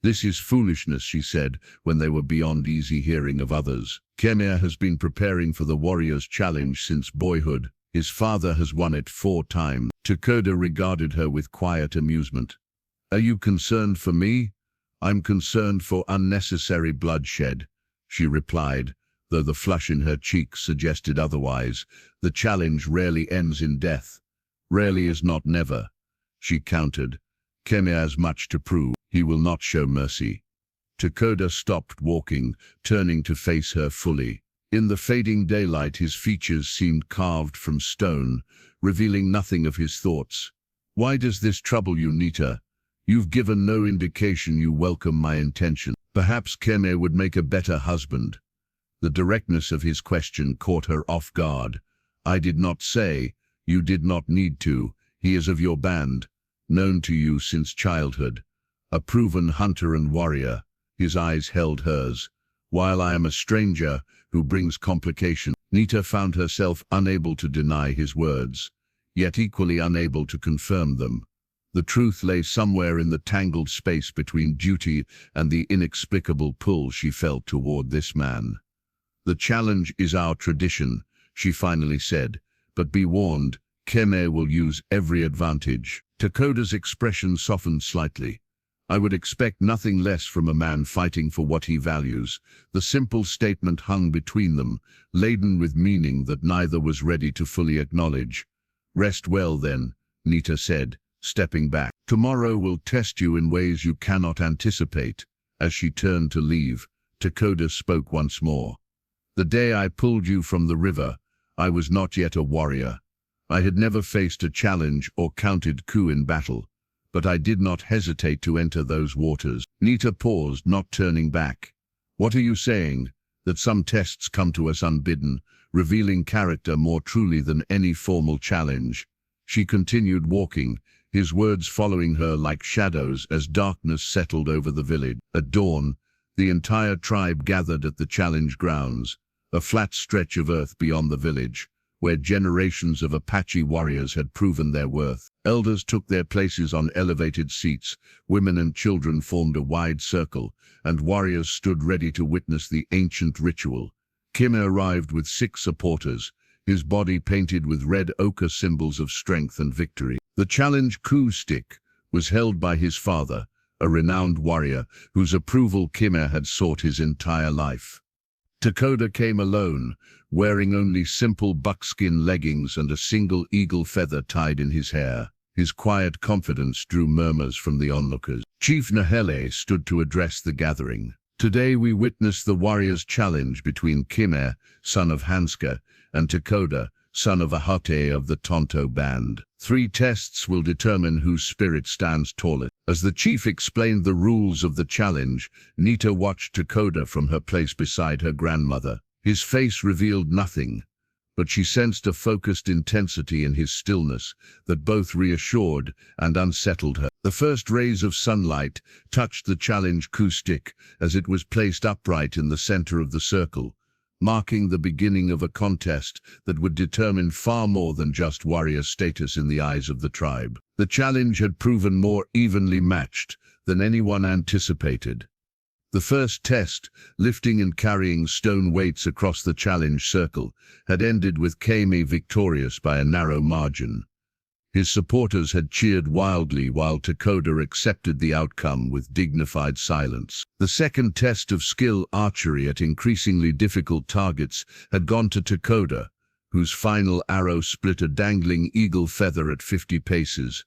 "This is foolishness," she said, when they were beyond easy hearing of others. "Keme has been preparing for the warrior's challenge since boyhood. His father has won it 4 times. Takoda regarded her with quiet amusement. "Are you concerned for me? I'm concerned for unnecessary bloodshed, she replied, though the flush in her cheeks suggested otherwise. The challenge rarely ends in death. Rarely is not never, she countered. Keme has much to prove. He will not show mercy. Takoda stopped walking, turning to face her fully. In the fading daylight, his features seemed carved from stone, revealing nothing of his thoughts. Why does this trouble you, Nita? You've given no indication you welcome my intention. Perhaps Keme would make a better husband. The directness of his question caught her off guard. I did not say. You did not need to. He is of your band, known to you since childhood. A proven hunter and warrior. His eyes held hers. While I am a stranger who brings complication. Nita found herself unable to deny his words, yet equally unable to confirm them. The truth lay somewhere in the tangled space between duty and the inexplicable pull she felt toward this man. The challenge is our tradition, she finally said, but be warned, Keme will use every advantage. Takoda's expression softened slightly. I would expect nothing less from a man fighting for what he values. The simple statement hung between them, laden with meaning that neither was ready to fully acknowledge. Rest well then, Nita said, stepping back. Tomorrow will test you in ways you cannot anticipate. As she turned to leave, Takoda spoke once more. The day I pulled you from the river, I was not yet a warrior. I had never faced a challenge or counted coup in battle. But I did not hesitate to enter those waters. Nita paused, not turning back. What are you saying? That some tests come to us unbidden, revealing character more truly than any formal challenge. She continued walking, his words following her like shadows as darkness settled over the village. At dawn, the entire tribe gathered at the challenge grounds, a flat stretch of earth beyond the village, where generations of Apache warriors had proven their worth. Elders took their places on elevated seats, women and children formed a wide circle, and warriors stood ready to witness the ancient ritual. Keme arrived with 6 supporters, his body painted with red ochre symbols of strength and victory. The challenge coup stick was held by his father, a renowned warrior whose approval Keme had sought his entire life. Takoda came alone, wearing only simple buckskin leggings and a single eagle feather tied in his hair. His quiet confidence drew murmurs from the onlookers. Chief Nahele stood to address the gathering. Today we witness the warriors' challenge between Keme, son of Hanska, and Takoda, son of Ahate of the Tonto band. 3 tests will determine whose spirit stands tallest. As the chief explained the rules of the challenge, Nita watched Takoda from her place beside her grandmother. His face revealed nothing, but she sensed a focused intensity in his stillness that both reassured and unsettled her. The first rays of sunlight touched the challenge coup stick as it was placed upright in the center of the circle, marking the beginning of a contest that would determine far more than just warrior status in the eyes of the tribe. The challenge had proven more evenly matched than anyone anticipated. The first test, lifting and carrying stone weights across the challenge circle, had ended with Keme victorious by a narrow margin. His supporters had cheered wildly while Takoda accepted the outcome with dignified silence. The second test of skill, archery at increasingly difficult targets, had gone to Takoda, whose final arrow split a dangling eagle feather at 50 paces.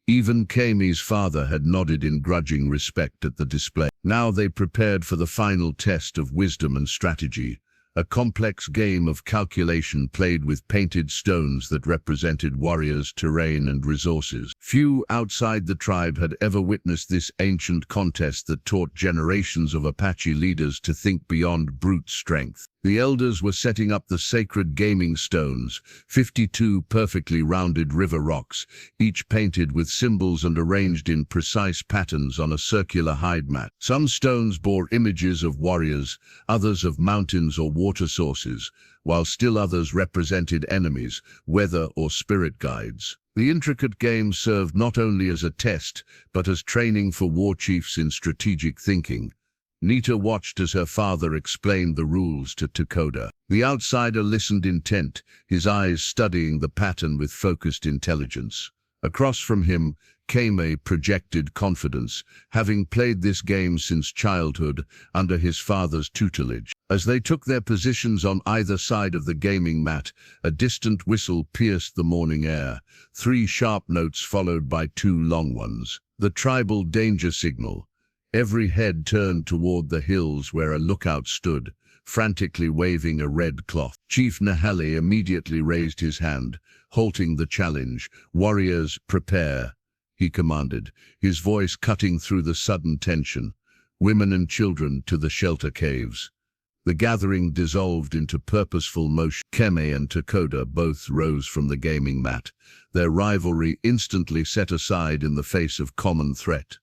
Even Keme's father had nodded in grudging respect at the display. Now they prepared for the final test of wisdom and strategy, a complex game of calculation played with painted stones that represented warriors' terrain and resources. Few outside the tribe had ever witnessed this ancient contest that taught generations of Apache leaders to think beyond brute strength. The elders were setting up the sacred gaming stones, 52 perfectly rounded river rocks, each painted with symbols and arranged in precise patterns on a circular hide mat. Some stones bore images of warriors, others of mountains or water sources, while still others represented enemies, weather or spirit guides. The intricate game served not only as a test, but as training for war chiefs in strategic thinking. Nita watched as her father explained the rules to Takoda. The outsider listened intent, his eyes studying the pattern with focused intelligence. Across from him, Kame projected confidence, having played this game since childhood under his father's tutelage. As they took their positions on either side of the gaming mat, a distant whistle pierced the morning air, 3 sharp notes followed by 2 long ones. The tribal danger signal. Every head turned toward the hills where a lookout stood, frantically waving a red cloth. Chief Nahale immediately raised his hand, halting the challenge. "Warriors, prepare," he commanded, his voice cutting through the sudden tension. "Women and children to the shelter caves." The gathering dissolved into purposeful motion. Keme and Takoda both rose from the gaming mat, their rivalry instantly set aside in the face of common threat.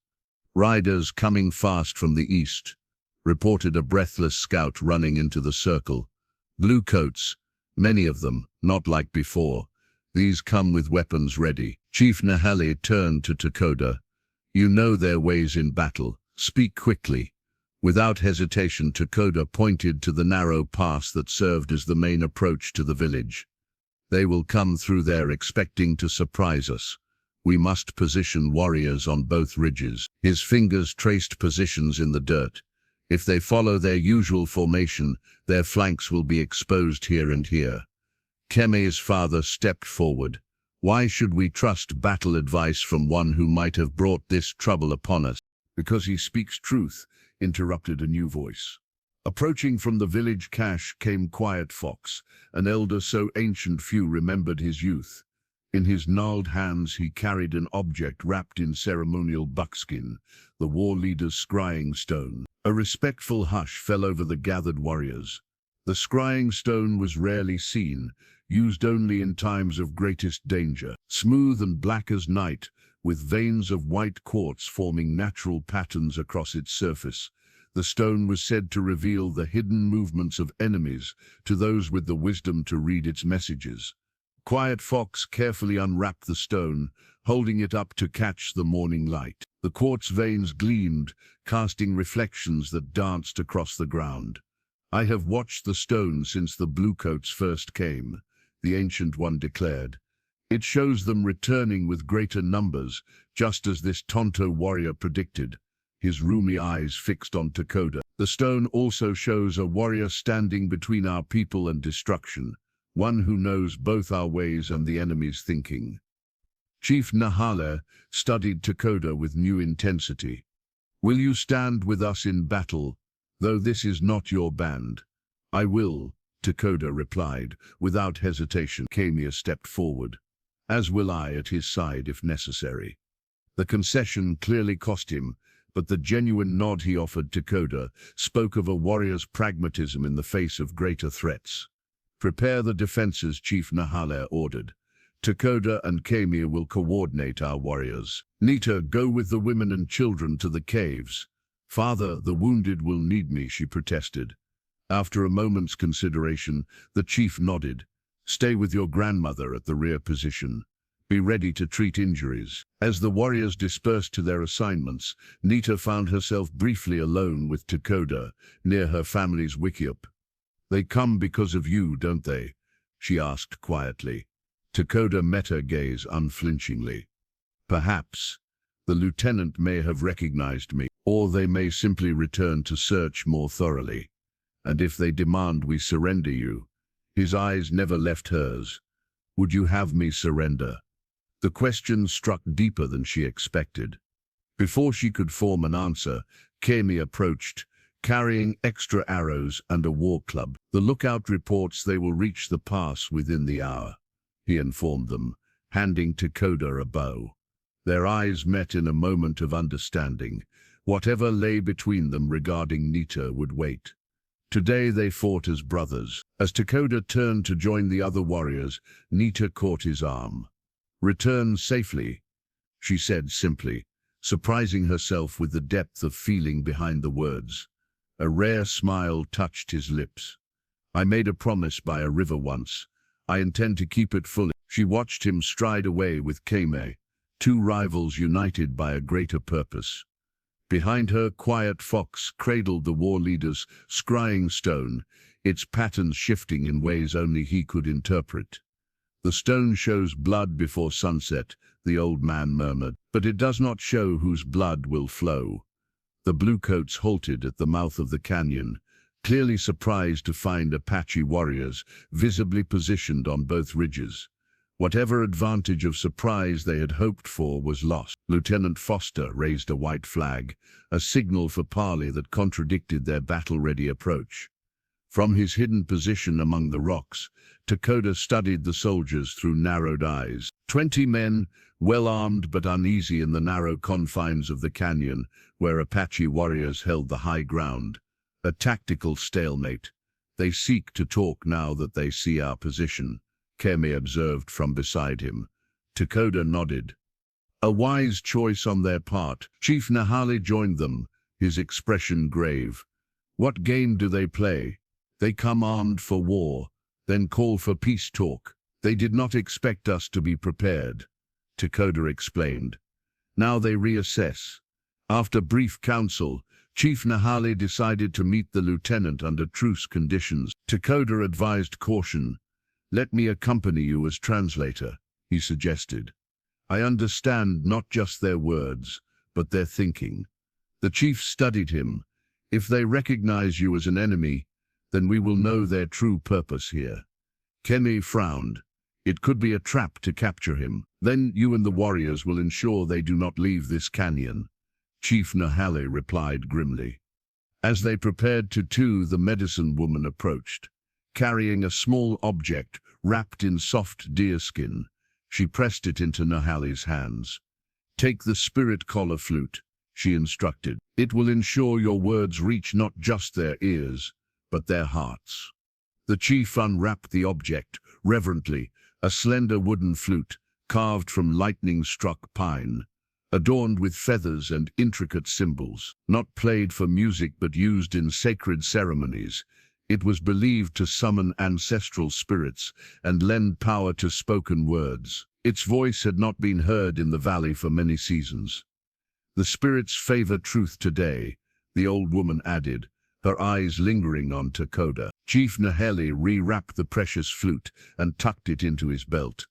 "Riders coming fast from the east," reported a breathless scout running into the circle. "Blue coats, many of them, not like before. These come with weapons ready." Chief Nahale turned to Takoda. "You know their ways in battle. Speak quickly." Without hesitation, Takoda pointed to the narrow pass that served as the main approach to the village. "They will come through there expecting to surprise us. We must position warriors on both ridges." His fingers traced positions in the dirt. "If they follow their usual formation, their flanks will be exposed here and here." Keme's father stepped forward. "Why should we trust battle advice from one who might have brought this trouble upon us?" "Because he speaks truth," interrupted a new voice. Approaching from the village cache came Quiet Fox, an elder so ancient few remembered his youth. In his gnarled hands he carried an object wrapped in ceremonial buckskin, the war leader's scrying stone. A respectful hush fell over the gathered warriors. The scrying stone was rarely seen, used only in times of greatest danger. Smooth and black as night, with veins of white quartz forming natural patterns across its surface, the stone was said to reveal the hidden movements of enemies to those with the wisdom to read its messages. Quiet Fox carefully unwrapped the stone, holding it up to catch the morning light. The quartz veins gleamed, casting reflections that danced across the ground. "I have watched the stone since the Bluecoats first came," the Ancient One declared. "It shows them returning with greater numbers, just as this Tonto warrior predicted," his rheumy eyes fixed on Takoda. "The stone also shows a warrior standing between our people and destruction, one who knows both our ways and the enemy's thinking." Chief Nahale studied Takoda with new intensity. "Will you stand with us in battle, though this is not your band?" "I will," Takoda replied, without hesitation. Kame stepped forward. "As will I at his side if necessary." The concession clearly cost him, but the genuine nod he offered Takoda spoke of a warrior's pragmatism in the face of greater threats. "Prepare the defenses," Chief Nahale ordered. "Takoda and Kame will coordinate our warriors. Nita, go with the women and children to the caves." "Father, the wounded will need me," she protested. After a moment's consideration, the chief nodded. "Stay with your grandmother at the rear position. Be ready to treat injuries." As the warriors dispersed to their assignments, Nita found herself briefly alone with Takoda, near her family's wickiup. "They come because of you, don't they?" she asked quietly. Takoda met her gaze unflinchingly. "Perhaps. The lieutenant may have recognized me, or they may simply return to search more thoroughly. And if they demand we surrender you..." His eyes never left hers. "Would you have me surrender?" The question struck deeper than she expected. Before she could form an answer, Kame approached, carrying extra arrows and a war club. "The lookout reports they will reach the pass within the hour," he informed them, handing Takoda a bow. Their eyes met in a moment of understanding. Whatever lay between them regarding Nita would wait. Today they fought as brothers. As Takoda turned to join the other warriors, Nita caught his arm. "Return safely," she said simply, surprising herself with the depth of feeling behind the words. A rare smile touched his lips. "I made a promise by a river once. I intend to keep it fully." She watched him stride away with Kame, 2 rivals united by a greater purpose. Behind her, Quiet Fox cradled the war leader's scrying stone, its patterns shifting in ways only he could interpret. "The stone shows blood before sunset," the old man murmured, but it does not show whose blood will flow. The bluecoats halted at the mouth of the canyon, clearly surprised to find Apache warriors visibly positioned on both ridges. Whatever advantage of surprise they had hoped for was lost. Lieutenant Foster raised a white flag, a signal for parley that contradicted their battle-ready approach. From his hidden position among the rocks, Takoda studied the soldiers through narrowed eyes. 20 men, well-armed but uneasy in the narrow confines of the canyon, where Apache warriors held the high ground. A tactical stalemate. They seek to talk now that they see our position, Kemi observed from beside him. Takoda nodded. A wise choice on their part. Chief Nahale joined them, his expression grave. What game do they play? They come armed for war, then call for peace talk. They did not expect us to be prepared, Takoda explained. Now they reassess. After brief council, Chief Nahale decided to meet the lieutenant under truce conditions. Takoda advised caution. Let me accompany you as translator, he suggested. I understand not just their words, but their thinking. The chief studied him. If they recognize you as an enemy, then we will know their true purpose here. Kemi frowned. It could be a trap to capture him. Then you and the warriors will ensure they do not leave this canyon. Chief Nahale replied grimly. As they prepared to the medicine woman approached. Carrying a small object wrapped in soft deerskin, she pressed it into Nahale's hands. Take the spirit collar flute, she instructed. It will ensure your words reach not just their ears, but their hearts. The chief unwrapped the object, reverently, a slender wooden flute, carved from lightning-struck pine, adorned with feathers and intricate symbols. Not played for music but used in sacred ceremonies, it was believed to summon ancestral spirits and lend power to spoken words. Its voice had not been heard in the valley for many seasons. The spirits favor truth today, the old woman added, her eyes lingering on Takoda. Chief Nahale re-wrapped the precious flute and tucked it into his belt.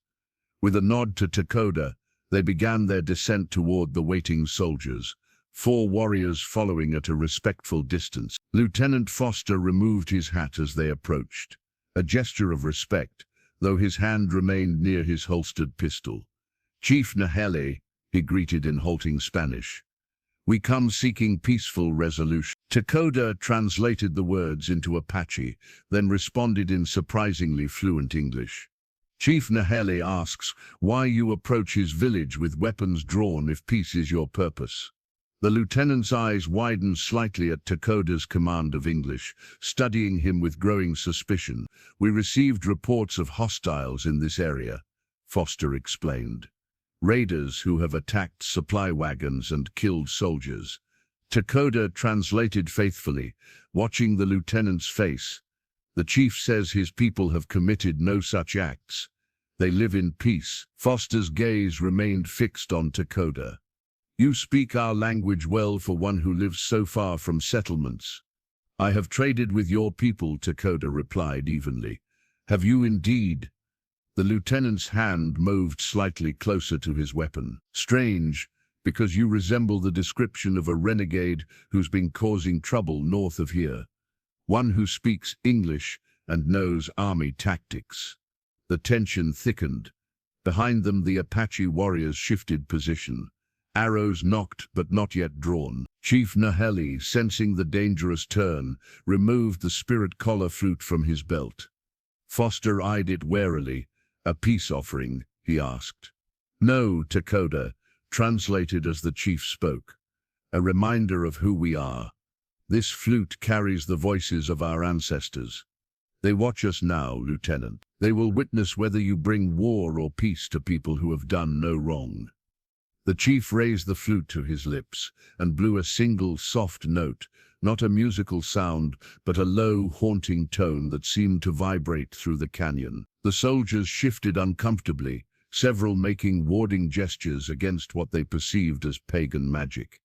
With a nod to Takoda, they began their descent toward the waiting soldiers, 4 warriors following at a respectful distance. Lieutenant Foster removed his hat as they approached, a gesture of respect, though his hand remained near his holstered pistol. Chief Nahale, he greeted in halting Spanish. We come seeking peaceful resolution. Takoda translated the words into Apache, then responded in surprisingly fluent English. Chief Nahale asks why you approach his village with weapons drawn if peace is your purpose. The lieutenant's eyes widened slightly at Takoda's command of English, studying him with growing suspicion. We received reports of hostiles in this area, Foster explained. Raiders who have attacked supply wagons and killed soldiers. Takoda translated faithfully, watching the lieutenant's face. The chief says his people have committed no such acts. They live in peace. Foster's gaze remained fixed on Takoda. You speak our language well for one who lives so far from settlements. I have traded with your people, Takoda replied evenly. Have you indeed? The lieutenant's hand moved slightly closer to his weapon. Strange, because you resemble the description of a renegade who's been causing trouble north of here. One who speaks English and knows army tactics. The tension thickened. Behind them, the Apache warriors shifted position. Arrows nocked but not yet drawn. Chief Nahale, sensing the dangerous turn, removed the spirit collar flute from his belt. Foster eyed it warily. A peace offering, he asked. No, Takoda, translated as the chief spoke. A reminder of who we are. This flute carries the voices of our ancestors. They watch us now, Lieutenant. They will witness whether you bring war or peace to people who have done no wrong. The chief raised the flute to his lips and blew a single soft note, not a musical sound, but a low, haunting tone that seemed to vibrate through the canyon. The soldiers shifted uncomfortably, several making warding gestures against what they perceived as pagan magic.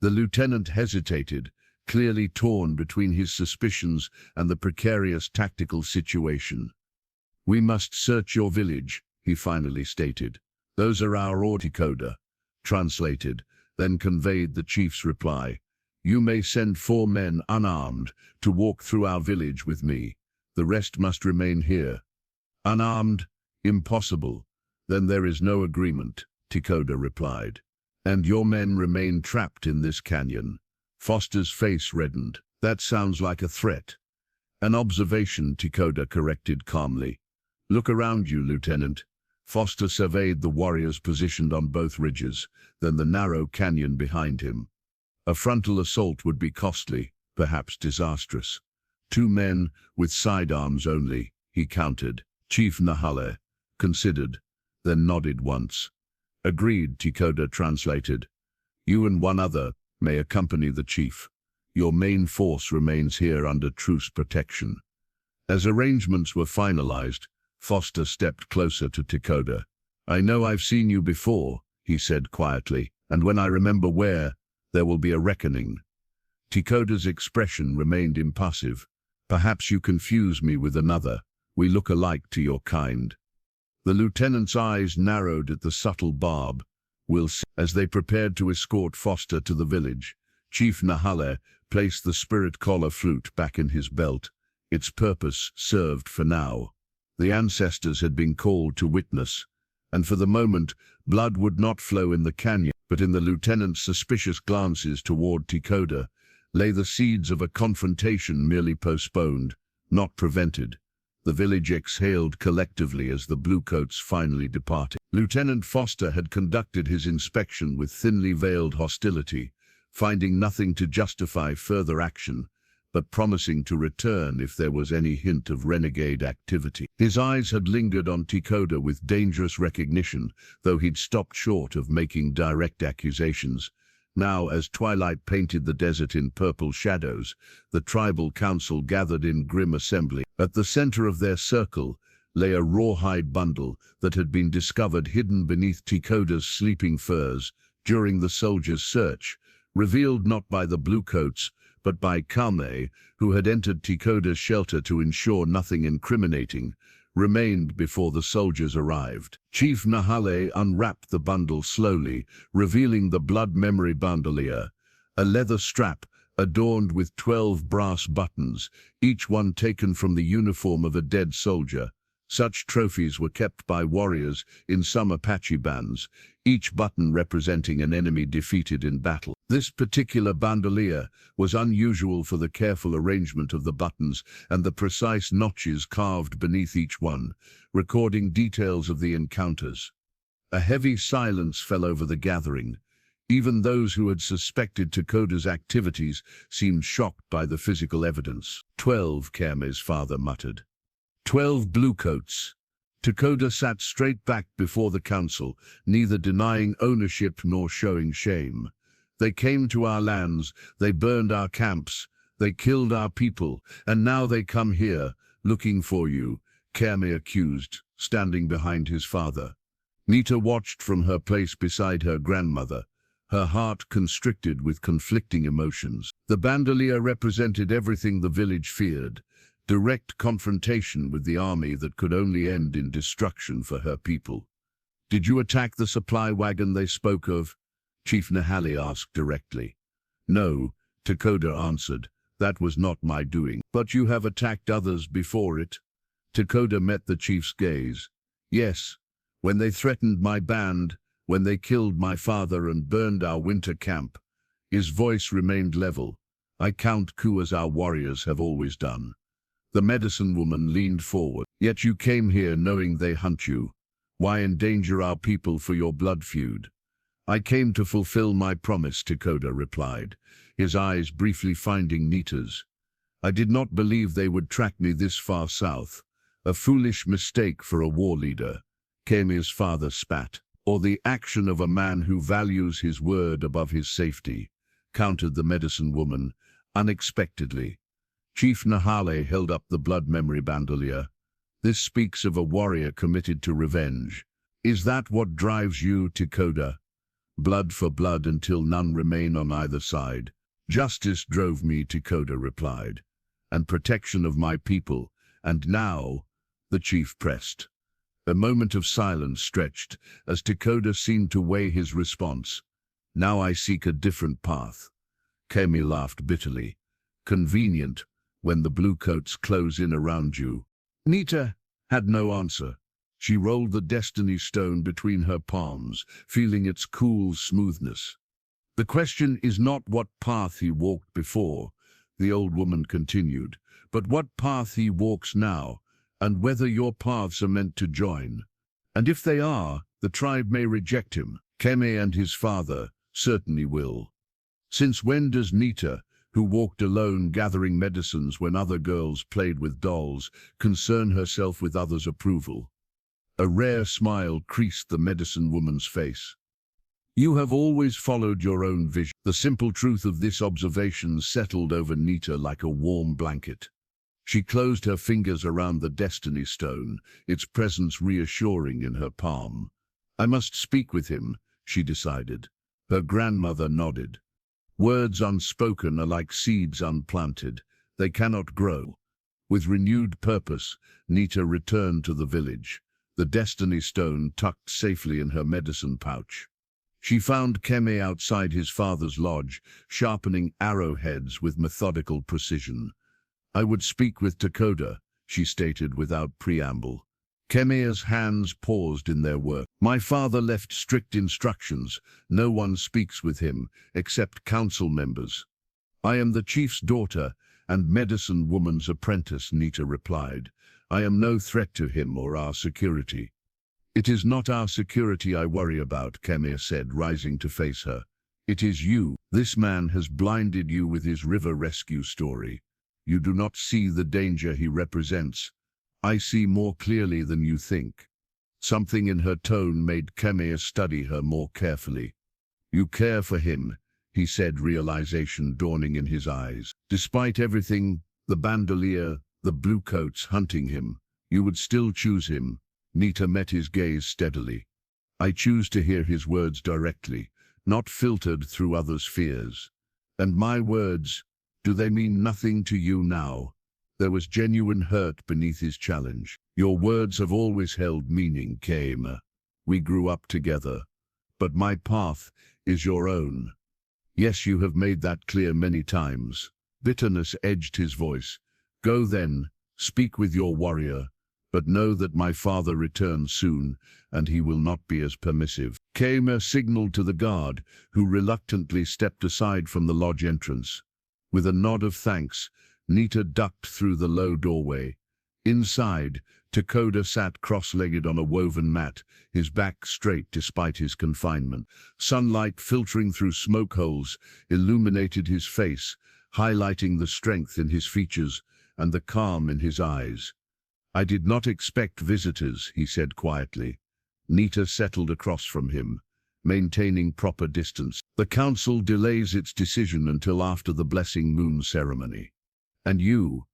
The lieutenant hesitated, clearly torn between his suspicions and the precarious tactical situation. We must search your village, he finally stated. Those are our orders, Takoda translated, then conveyed the chief's reply. You may send 4 men unarmed to walk through our village with me. The rest must remain here. Unarmed? Impossible. Then there is no agreement, Takoda replied. And your men remain trapped in this canyon. Foster's face reddened. That sounds like a threat. An observation, Takoda corrected calmly. Look around you, Lieutenant. Foster surveyed the warriors positioned on both ridges, then the narrow canyon behind him. A frontal assault would be costly, perhaps disastrous. 2 men with sidearms only, he counted. Chief Nahale considered, then nodded once. Agreed, Takoda translated. You and 1 other may accompany the chief. Your main force remains here under truce protection. As arrangements were finalized, Foster stepped closer to Takoda. I know I've seen you before, he said quietly, and when I remember where, there will be a reckoning. Takoda's expression remained impassive. Perhaps you confuse me with another. We look alike to your kind. The lieutenant's eyes narrowed at the subtle barb. We'll see. As they prepared to escort Foster to the village, Chief Nahale placed the spirit collar flute back in his belt. Its purpose served for now. The ancestors had been called to witness, and for the moment, blood would not flow in the canyon, but in the lieutenant's suspicious glances toward Takoda lay the seeds of a confrontation merely postponed, not prevented. The village exhaled collectively as the bluecoats finally departed. Lieutenant Foster had conducted his inspection with thinly veiled hostility, finding nothing to justify further action, but promising to return if there was any hint of renegade activity. His eyes had lingered on Takoda with dangerous recognition, though he'd stopped short of making direct accusations. Now, as twilight painted the desert in purple shadows, the tribal council gathered in grim assembly. At the center of their circle lay a rawhide bundle that had been discovered hidden beneath Takoda's sleeping furs during the soldiers' search, revealed not by the bluecoats, but by Kame, who had entered Takoda's shelter to ensure nothing incriminating remained before the soldiers arrived. Chief Nahale unwrapped the bundle slowly, revealing the blood memory bandolier, a leather strap adorned with 12 brass buttons, each one taken from the uniform of a dead soldier. Such trophies were kept by warriors in some Apache bands, each button representing an enemy defeated in battle. This particular bandolier was unusual for the careful arrangement of the buttons and the precise notches carved beneath each one, recording details of the encounters. A heavy silence fell over the gathering. Even those who had suspected Takoda's activities seemed shocked by the physical evidence. 12, Kame's father muttered. 12 bluecoats. Takoda sat straight back before the council, neither denying ownership nor showing shame. They came to our lands, they burned our camps, they killed our people, and now they come here, looking for you, Kame accused, standing behind his father. Nita watched from her place beside her grandmother, her heart constricted with conflicting emotions. The bandolier represented everything the village feared, direct confrontation with the army that could only end in destruction for her people. Did you attack the supply wagon they spoke of? Chief Nahale asked directly. No, Takoda answered. That was not my doing. But you have attacked others before it. Takoda met the chief's gaze. Yes, when they threatened my band, when they killed my father and burned our winter camp. His voice remained level. I count coup as our warriors have always done. The medicine woman leaned forward. Yet you came here knowing they hunt you. Why endanger our people for your blood feud? I came to fulfill my promise, Takoda replied, his eyes briefly finding Nita's. I did not believe they would track me this far south. A foolish mistake for a war leader. Kame's father spat. Or the action of a man who values his word above his safety, countered the medicine woman, unexpectedly. Chief Nahale held up the blood memory bandolier. This speaks of a warrior committed to revenge. Is that what drives you, Takoda? Blood for blood until none remain on either side. Justice drove me, Takoda replied, and protection of my people. And now, the chief pressed. A moment of silence stretched as Takoda seemed to weigh his response. Now I seek a different path. Kemi laughed bitterly. Convenient, when the bluecoats close in around you. Nita had no answer. She rolled the destiny stone between her palms, feeling its cool smoothness. The question is not what path he walked before, the old woman continued, but what path he walks now, and whether your paths are meant to join. And if they are, the tribe may reject him. Kemi and his father certainly will. Since when does Nita, who walked alone gathering medicines when other girls played with dolls, concern herself with others' approval? A rare smile creased the medicine woman's face. You have always followed your own vision. The simple truth of this observation settled over Nita like a warm blanket. She closed her fingers around the destiny stone, its presence reassuring in her palm. I must speak with him, she decided. Her grandmother nodded. Words unspoken are like seeds unplanted. They cannot grow. With renewed purpose, Nita returned to the village, the destiny stone tucked safely in her medicine pouch. She found Kemi outside his father's lodge, sharpening arrowheads with methodical precision. I would speak with Takoda, she stated without preamble. Kemi's hands paused in their work. My father left strict instructions. No one speaks with him, except council members. I am the chief's daughter and medicine woman's apprentice, Nita replied. I am no threat to him or our security. It is not our security I worry about, Kemi said, rising to face her. It is you. This man has blinded you with his river rescue story. You do not see the danger he represents. I see more clearly than you think. Something in her tone made Kemi study her more carefully. You care for him, he said, realization dawning in his eyes. Despite everything, the bandolier, the bluecoats hunting him, you would still choose him. Nita met his gaze steadily. I choose to hear his words directly, not filtered through others' fears. And my words, do they mean nothing to you now? There was genuine hurt beneath his challenge. Your words have always held meaning, Kemi. We grew up together. But my path is your own. Yes, you have made that clear many times. Bitterness edged his voice. Go then, speak with your warrior, but know that my father returns soon, and he will not be as permissive. Kemi signaled to the guard, who reluctantly stepped aside from the lodge entrance. With a nod of thanks, Nita ducked through the low doorway. Inside, Takoda sat cross-legged on a woven mat, his back straight despite his confinement. Sunlight filtering through smoke holes illuminated his face, highlighting the strength in his features and the calm in his eyes. I did not expect visitors, he said quietly. Nita settled across from him, maintaining proper distance. The council delays its decision until after the blessing moon ceremony. And you,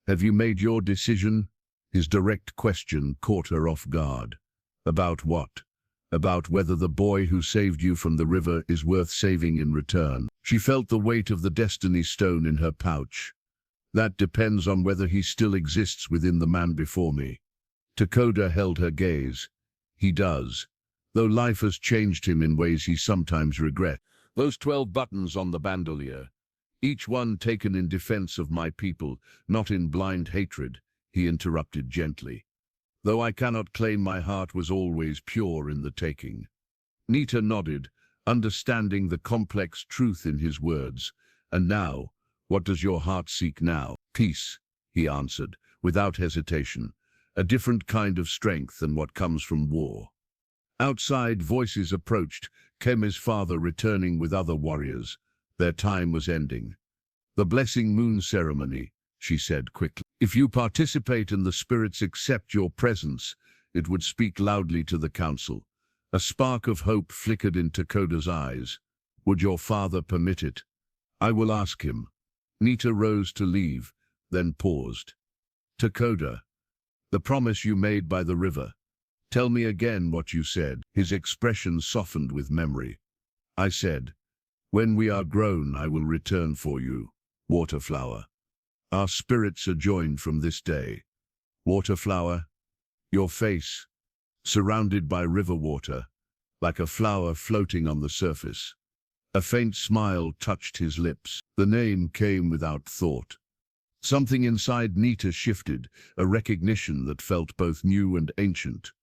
have you made your decision? His direct question caught her off guard. About what? About whether the boy who saved you from the river is worth saving in return. She felt the weight of the destiny stone in her pouch. That depends on whether he still exists within the man before me. Takoda held her gaze. He does, though life has changed him in ways he sometimes regrets. Those 12 buttons on the bandolier, each one taken in defense of my people, not in blind hatred, he interrupted gently. Though I cannot claim my heart was always pure in the taking. Nita nodded, understanding the complex truth in his words. And now, what does your heart seek now? Peace, he answered, without hesitation, a different kind of strength than what comes from war. Outside, voices approached, Kemi's father returning with other warriors. Their time was ending. The blessing moon ceremony, she said quickly. If you participate and the spirits accept your presence, it would speak loudly to the council. A spark of hope flickered in Takoda's eyes. Would your father permit it? I will ask him. Nita rose to leave, then paused. Takoda, the promise you made by the river. Tell me again what you said. His expression softened with memory. I said, when we are grown, I will return for you, Waterflower. Our spirits are joined from this day. Waterflower, your face, surrounded by river water, like a flower floating on the surface. A faint smile touched his lips. The name came without thought. Something inside Nita shifted, a recognition that felt both new and ancient.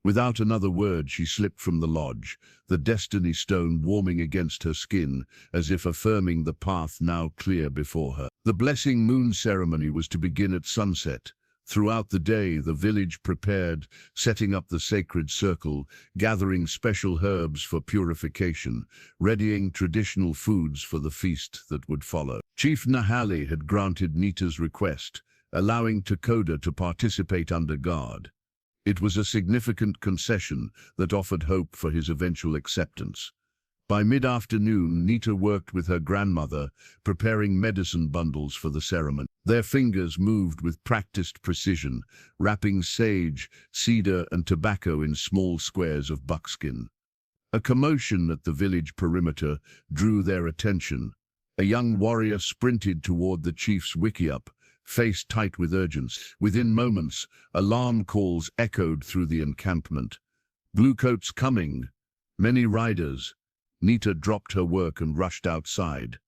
Without another word, she slipped from the lodge, the destiny stone warming against her skin, as if affirming the path now clear before her. The blessing moon ceremony was to begin at sunset. Throughout the day, the village prepared, setting up the sacred circle, gathering special herbs for purification, readying traditional foods for the feast that would follow. Chief Nahali had granted Nita's request, allowing Takoda to participate under guard. It was a significant concession that offered hope for his eventual acceptance. By mid-afternoon, Nita worked with her grandmother, preparing medicine bundles for the ceremony. Their fingers moved with practiced precision, wrapping sage, cedar, and tobacco in small squares of buckskin. A commotion at the village perimeter drew their attention. A young warrior sprinted toward the chief's wickiup, face tight with urgency. Within moments, alarm calls echoed through the encampment. Bluecoats coming. Many riders. Nita dropped her work and rushed outside.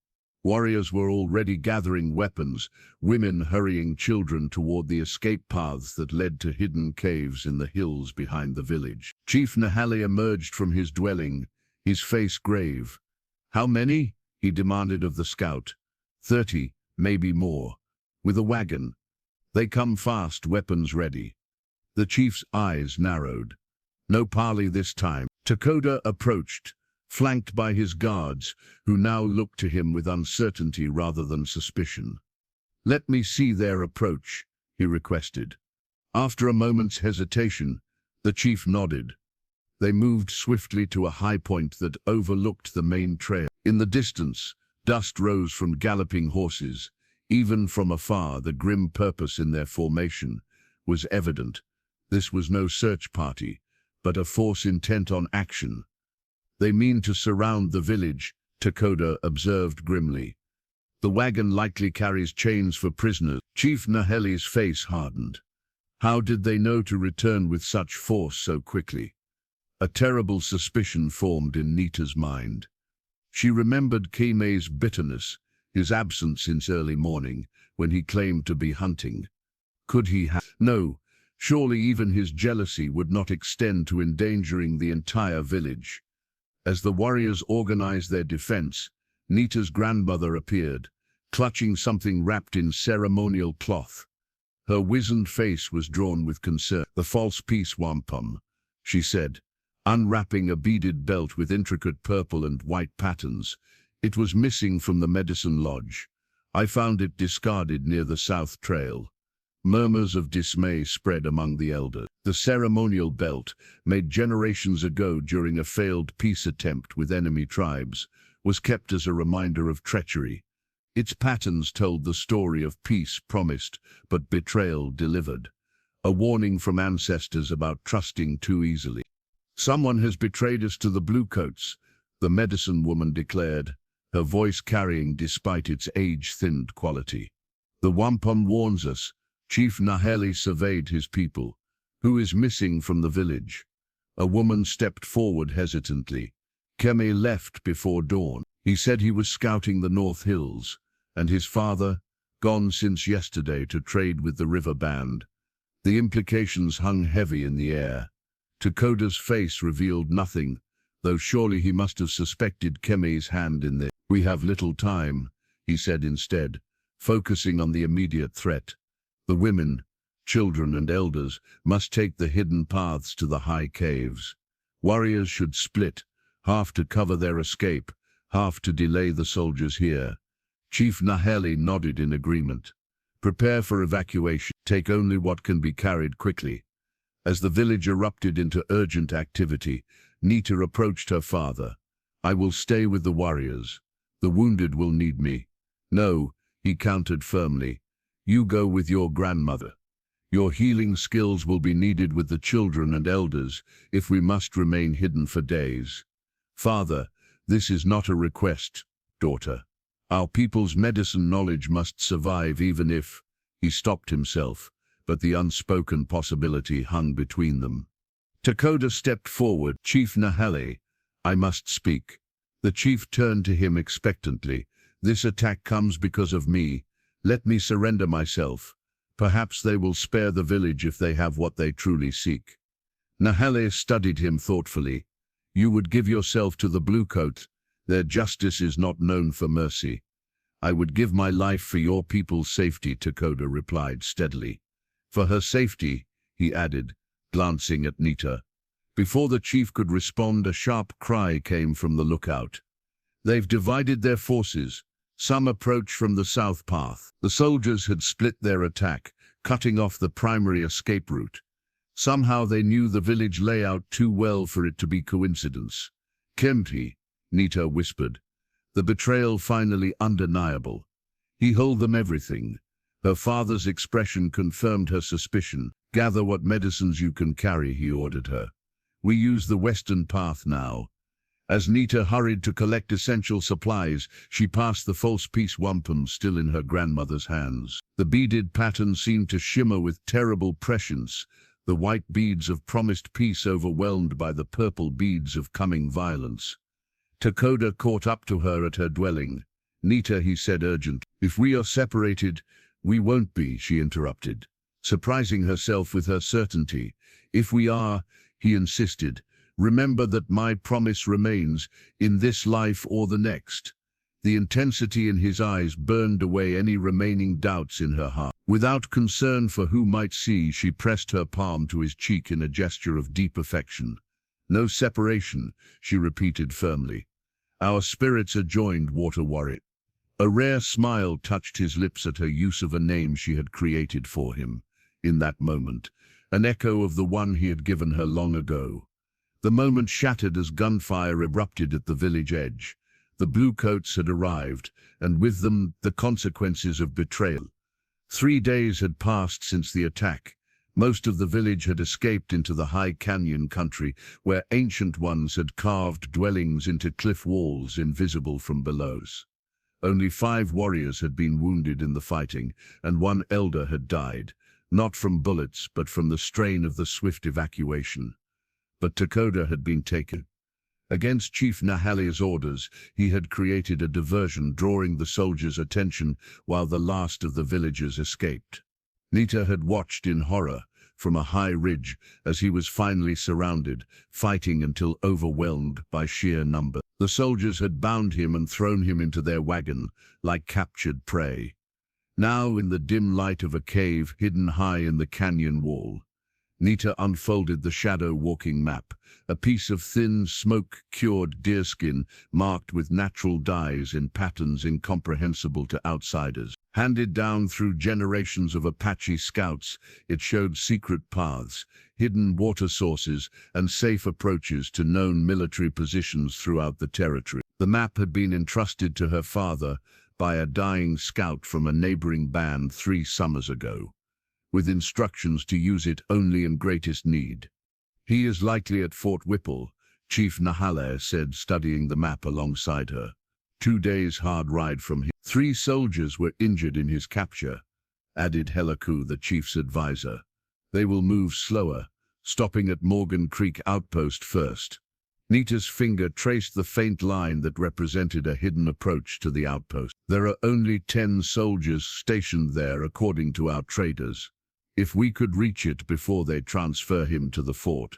Warriors were already gathering weapons, women hurrying children toward the escape paths that led to hidden caves in the hills behind the village. Chief Nahali emerged from his dwelling, his face grave. "How many?" he demanded of the scout. 30, maybe more. With a wagon. They come fast, weapons ready. The chief's eyes narrowed. No parley this time. Takoda approached, flanked by his guards, who now looked to him with uncertainty rather than suspicion. "Let me see their approach," he requested. After a moment's hesitation, the chief nodded. They moved swiftly to a high point that overlooked the main trail. In the distance, dust rose from galloping horses. Even from afar, the grim purpose in their formation was evident. This was no search party, but a force intent on action. "They mean to surround the village," Takoda observed grimly. "The wagon likely carries chains for prisoners." Chief Nahali's face hardened. How did they know to return with such force so quickly? A terrible suspicion formed in Nita's mind. She remembered Kime's bitterness, his absence since early morning, when he claimed to be hunting. Could he have? No, surely even his jealousy would not extend to endangering the entire village. As the warriors organized their defense, Nita's grandmother appeared, clutching something wrapped in ceremonial cloth. Her wizened face was drawn with concern. "The false peace wampum," she said, unwrapping a beaded belt with intricate purple and white patterns. "It was missing from the medicine lodge. I found it discarded near the south trail." Murmurs of dismay spread among the elders. The ceremonial belt, made generations ago during a failed peace attempt with enemy tribes, was kept as a reminder of treachery. Its patterns told the story of peace promised, but betrayal delivered. A warning from ancestors about trusting too easily. "Someone has betrayed us to the Bluecoats," the medicine woman declared, her voice carrying despite its age-thinned quality. "The wampum warns us." Chief Nahali surveyed his people. "Who is missing from the village?" A woman stepped forward hesitantly. "Keme left before dawn. He said he was scouting the North Hills. And his father, gone since yesterday to trade with the river band." The implications hung heavy in the air. Takoda's face revealed nothing, though surely he must have suspected Keme's hand in this. "We have little time," he said instead, focusing on the immediate threat. "The women, children and elders must take the hidden paths to the high caves. Warriors should split, half to cover their escape, half to delay the soldiers here." Chief Nahali nodded in agreement. "Prepare for evacuation. Take only what can be carried quickly." As the village erupted into urgent activity, Nita approached her father. "I will stay with the warriors. The wounded will need me." "No," he countered firmly. "You go with your grandmother. Your healing skills will be needed with the children and elders if we must remain hidden for days." "Father, this is not a request, daughter. Our people's medicine knowledge must survive even if—" He stopped himself, but the unspoken possibility hung between them. Takoda stepped forward. Chief Nahale, I must speak. The chief turned to him expectantly. This attack comes because of me. Let me surrender myself. Perhaps they will spare the village if they have what they truly seek. Nahale studied him thoughtfully. You would give yourself to the Bluecoat. Their justice is not known for mercy. I would give my life for your people's safety, Takoda replied steadily. For her safety, he added, glancing at Nita. Before the chief could respond, a sharp cry came from the lookout. They've divided their forces. Some approach from the south path. The soldiers had split their attack, cutting off the primary escape route. Somehow they knew the village layout too well for it to be coincidence. Kempi, Nita whispered. The betrayal finally undeniable. He told them everything. Her father's expression confirmed her suspicion. Gather what medicines you can carry, he ordered her. We use the western path now. As Nita hurried to collect essential supplies, she passed the false peace wampum still in her grandmother's hands. The beaded pattern seemed to shimmer with terrible prescience, the white beads of promised peace overwhelmed by the purple beads of coming violence. Takoda caught up to her at her dwelling. Nita, he said urgently. If we are separated, we won't be, she interrupted, surprising herself with her certainty. If we are, he insisted, remember that my promise remains, in this life or the next. The intensity in his eyes burned away any remaining doubts in her heart. Without concern for who might see, she pressed her palm to his cheek in a gesture of deep affection. No separation, she repeated firmly. Our spirits are joined, Water Warrior. A rare smile touched his lips at her use of a name she had created for him. In that moment, an echo of the one he had given her long ago. The moment shattered as gunfire erupted at the village edge. The Bluecoats had arrived, and with them the consequences of betrayal. 3 days had passed since the attack. Most of the village had escaped into the high canyon country, where ancient ones had carved dwellings into cliff walls invisible from below. Only 5 warriors had been wounded in the fighting, and 1 elder had died, not from bullets but from the strain of the swift evacuation. But Takoda had been taken. Against Chief Nahale's orders, he had created a diversion, drawing the soldiers' attention while the last of the villagers escaped. Nita had watched in horror from a high ridge as he was finally surrounded, fighting until overwhelmed by sheer number. The soldiers had bound him and thrown him into their wagon like captured prey. Now, in the dim light of a cave hidden high in the canyon wall, Nita unfolded the shadow walking map, a piece of thin, smoke-cured deerskin marked with natural dyes in patterns incomprehensible to outsiders. Handed down through generations of Apache scouts, it showed secret paths, hidden water sources, and safe approaches to known military positions throughout the territory. The map had been entrusted to her father by a dying scout from a neighboring band 3 summers ago, with instructions to use it only in greatest need. He is likely at Fort Whipple, Chief Nahale said, studying the map alongside her. 2 days' hard ride from here. 3 soldiers were injured in his capture, added Helaku, the chief's advisor. They will move slower, stopping at Morgan Creek Outpost first. Nita's finger traced the faint line that represented a hidden approach to the outpost. There are only 10 soldiers stationed there, according to our traders. If we could reach it before they transfer him to the fort.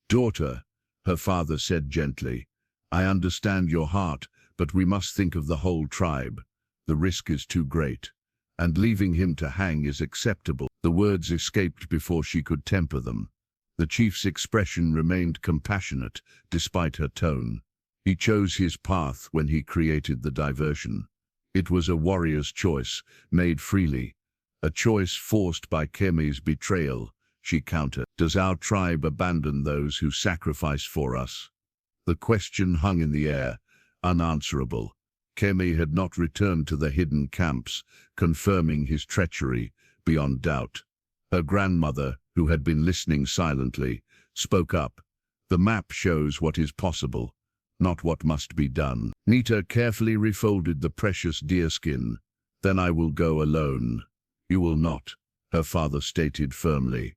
Daughter, her father said gently, I understand your heart, but we must think of the whole tribe. The risk is too great, and leaving him to hang is acceptable. The words escaped before she could temper them. The chief's expression remained compassionate, despite her tone. He chose his path when he created the diversion. It was a warrior's choice, made freely. A choice forced by Kemi's betrayal, she countered. Does our tribe abandon those who sacrifice for us? The question hung in the air, unanswerable. Kemi had not returned to the hidden camps, confirming his treachery beyond doubt. Her grandmother, who had been listening silently, spoke up. The map shows what is possible, not what must be done. Nita carefully refolded the precious deerskin. Then I will go alone. You will not, her father stated firmly.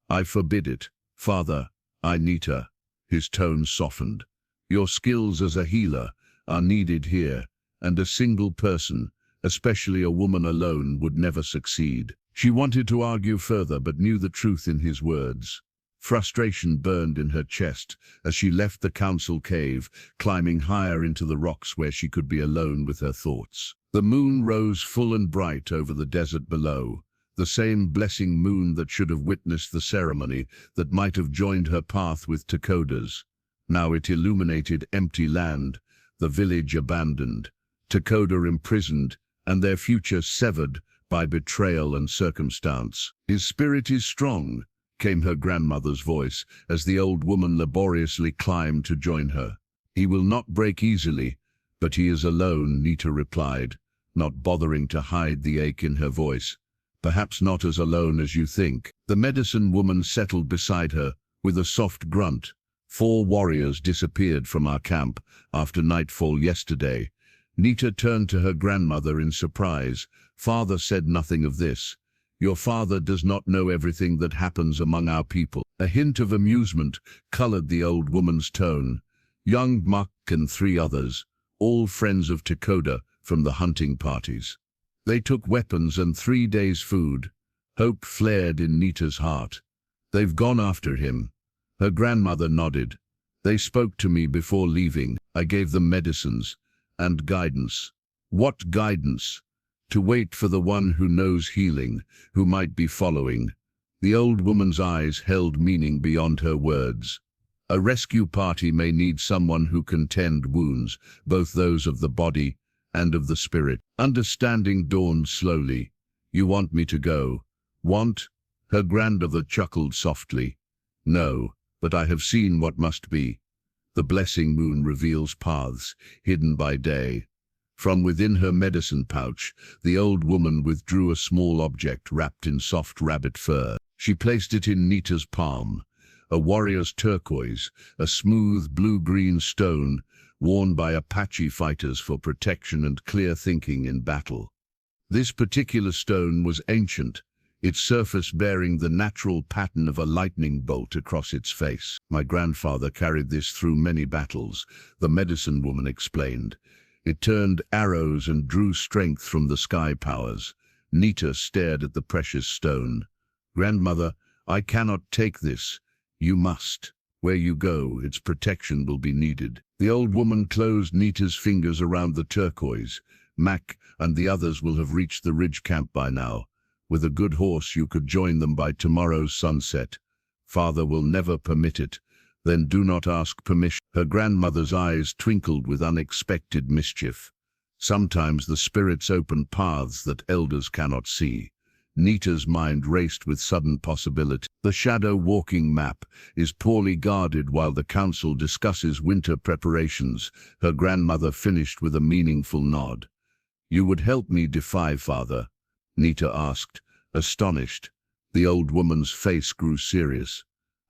I forbid it, father. Nita. His tone softened. Your skills as a healer are needed here, and a single person, especially a woman alone, would never succeed. She wanted to argue further, but knew the truth in his words. Frustration burned in her chest as she left the council cave, climbing higher into the rocks where she could be alone with her thoughts. The moon rose full and bright over the desert below, the same blessing moon that should have witnessed the ceremony, that might have joined her path with Takoda's. Now it illuminated empty land, the village abandoned, Takoda imprisoned, and their future severed by betrayal and circumstance. His spirit is strong, came her grandmother's voice as the old woman laboriously climbed to join her. He will not break easily, but he is alone, Nita replied, not bothering to hide the ache in her voice. Perhaps not as alone as you think. The medicine woman settled beside her with a soft grunt. 4 warriors disappeared from our camp after nightfall yesterday. Nita turned to her grandmother in surprise. Father said nothing of this. Your father does not know everything that happens among our people. A hint of amusement colored the old woman's tone. Young Muck and 3 others, all friends of Takoda from the hunting parties. They took weapons and 3 days' food. Hope flared in Nita's heart. They've gone after him. Her grandmother nodded. They spoke to me before leaving. I gave them medicines and guidance. What guidance? To wait for the one who knows healing, who might be following. The old woman's eyes held meaning beyond her words. A rescue party may need someone who can tend wounds, both those of the body and of the spirit. Understanding dawned slowly. You want me to go? Want? Her grandmother chuckled softly. No, but I have seen what must be. The blessing moon reveals paths hidden by day. From within her medicine pouch, the old woman withdrew a small object wrapped in soft rabbit fur. She placed it in Nita's palm. A warrior's turquoise, a smooth blue-green stone worn by Apache fighters for protection and clear thinking in battle. This particular stone was ancient, its surface bearing the natural pattern of a lightning bolt across its face. My grandfather carried this through many battles, the medicine woman explained. It turned arrows and drew strength from the sky powers. Nita stared at the precious stone. Grandmother, I cannot take this. You must. Where you go, its protection will be needed. The old woman closed Nita's fingers around the turquoise. Mac and the others will have reached the ridge camp by now. With a good horse, you could join them by tomorrow's sunset. Father will never permit it. Then do not ask permission. Her grandmother's eyes twinkled with unexpected mischief. Sometimes the spirits open paths that elders cannot see. Nita's mind raced with sudden possibility. The shadow walking map is poorly guarded while the council discusses winter preparations. Her grandmother finished with a meaningful nod. You would help me defy Father? Nita asked, astonished. The old woman's face grew serious.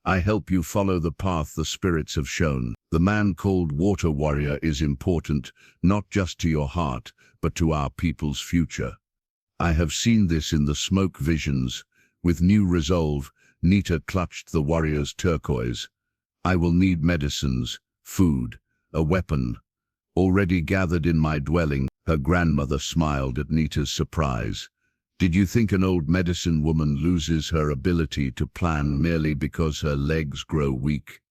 I help you follow the path the spirits have shown. The man called Water Warrior is important, not just to your heart, but to our people's future. I have seen this in the smoke visions. With new resolve, Nita clutched the warrior's turquoise. I will need medicines, food, a weapon. Already gathered in my dwelling. Her grandmother smiled at Nita's surprise. Did you think an old medicine woman loses her ability to plan merely because her legs grow weak?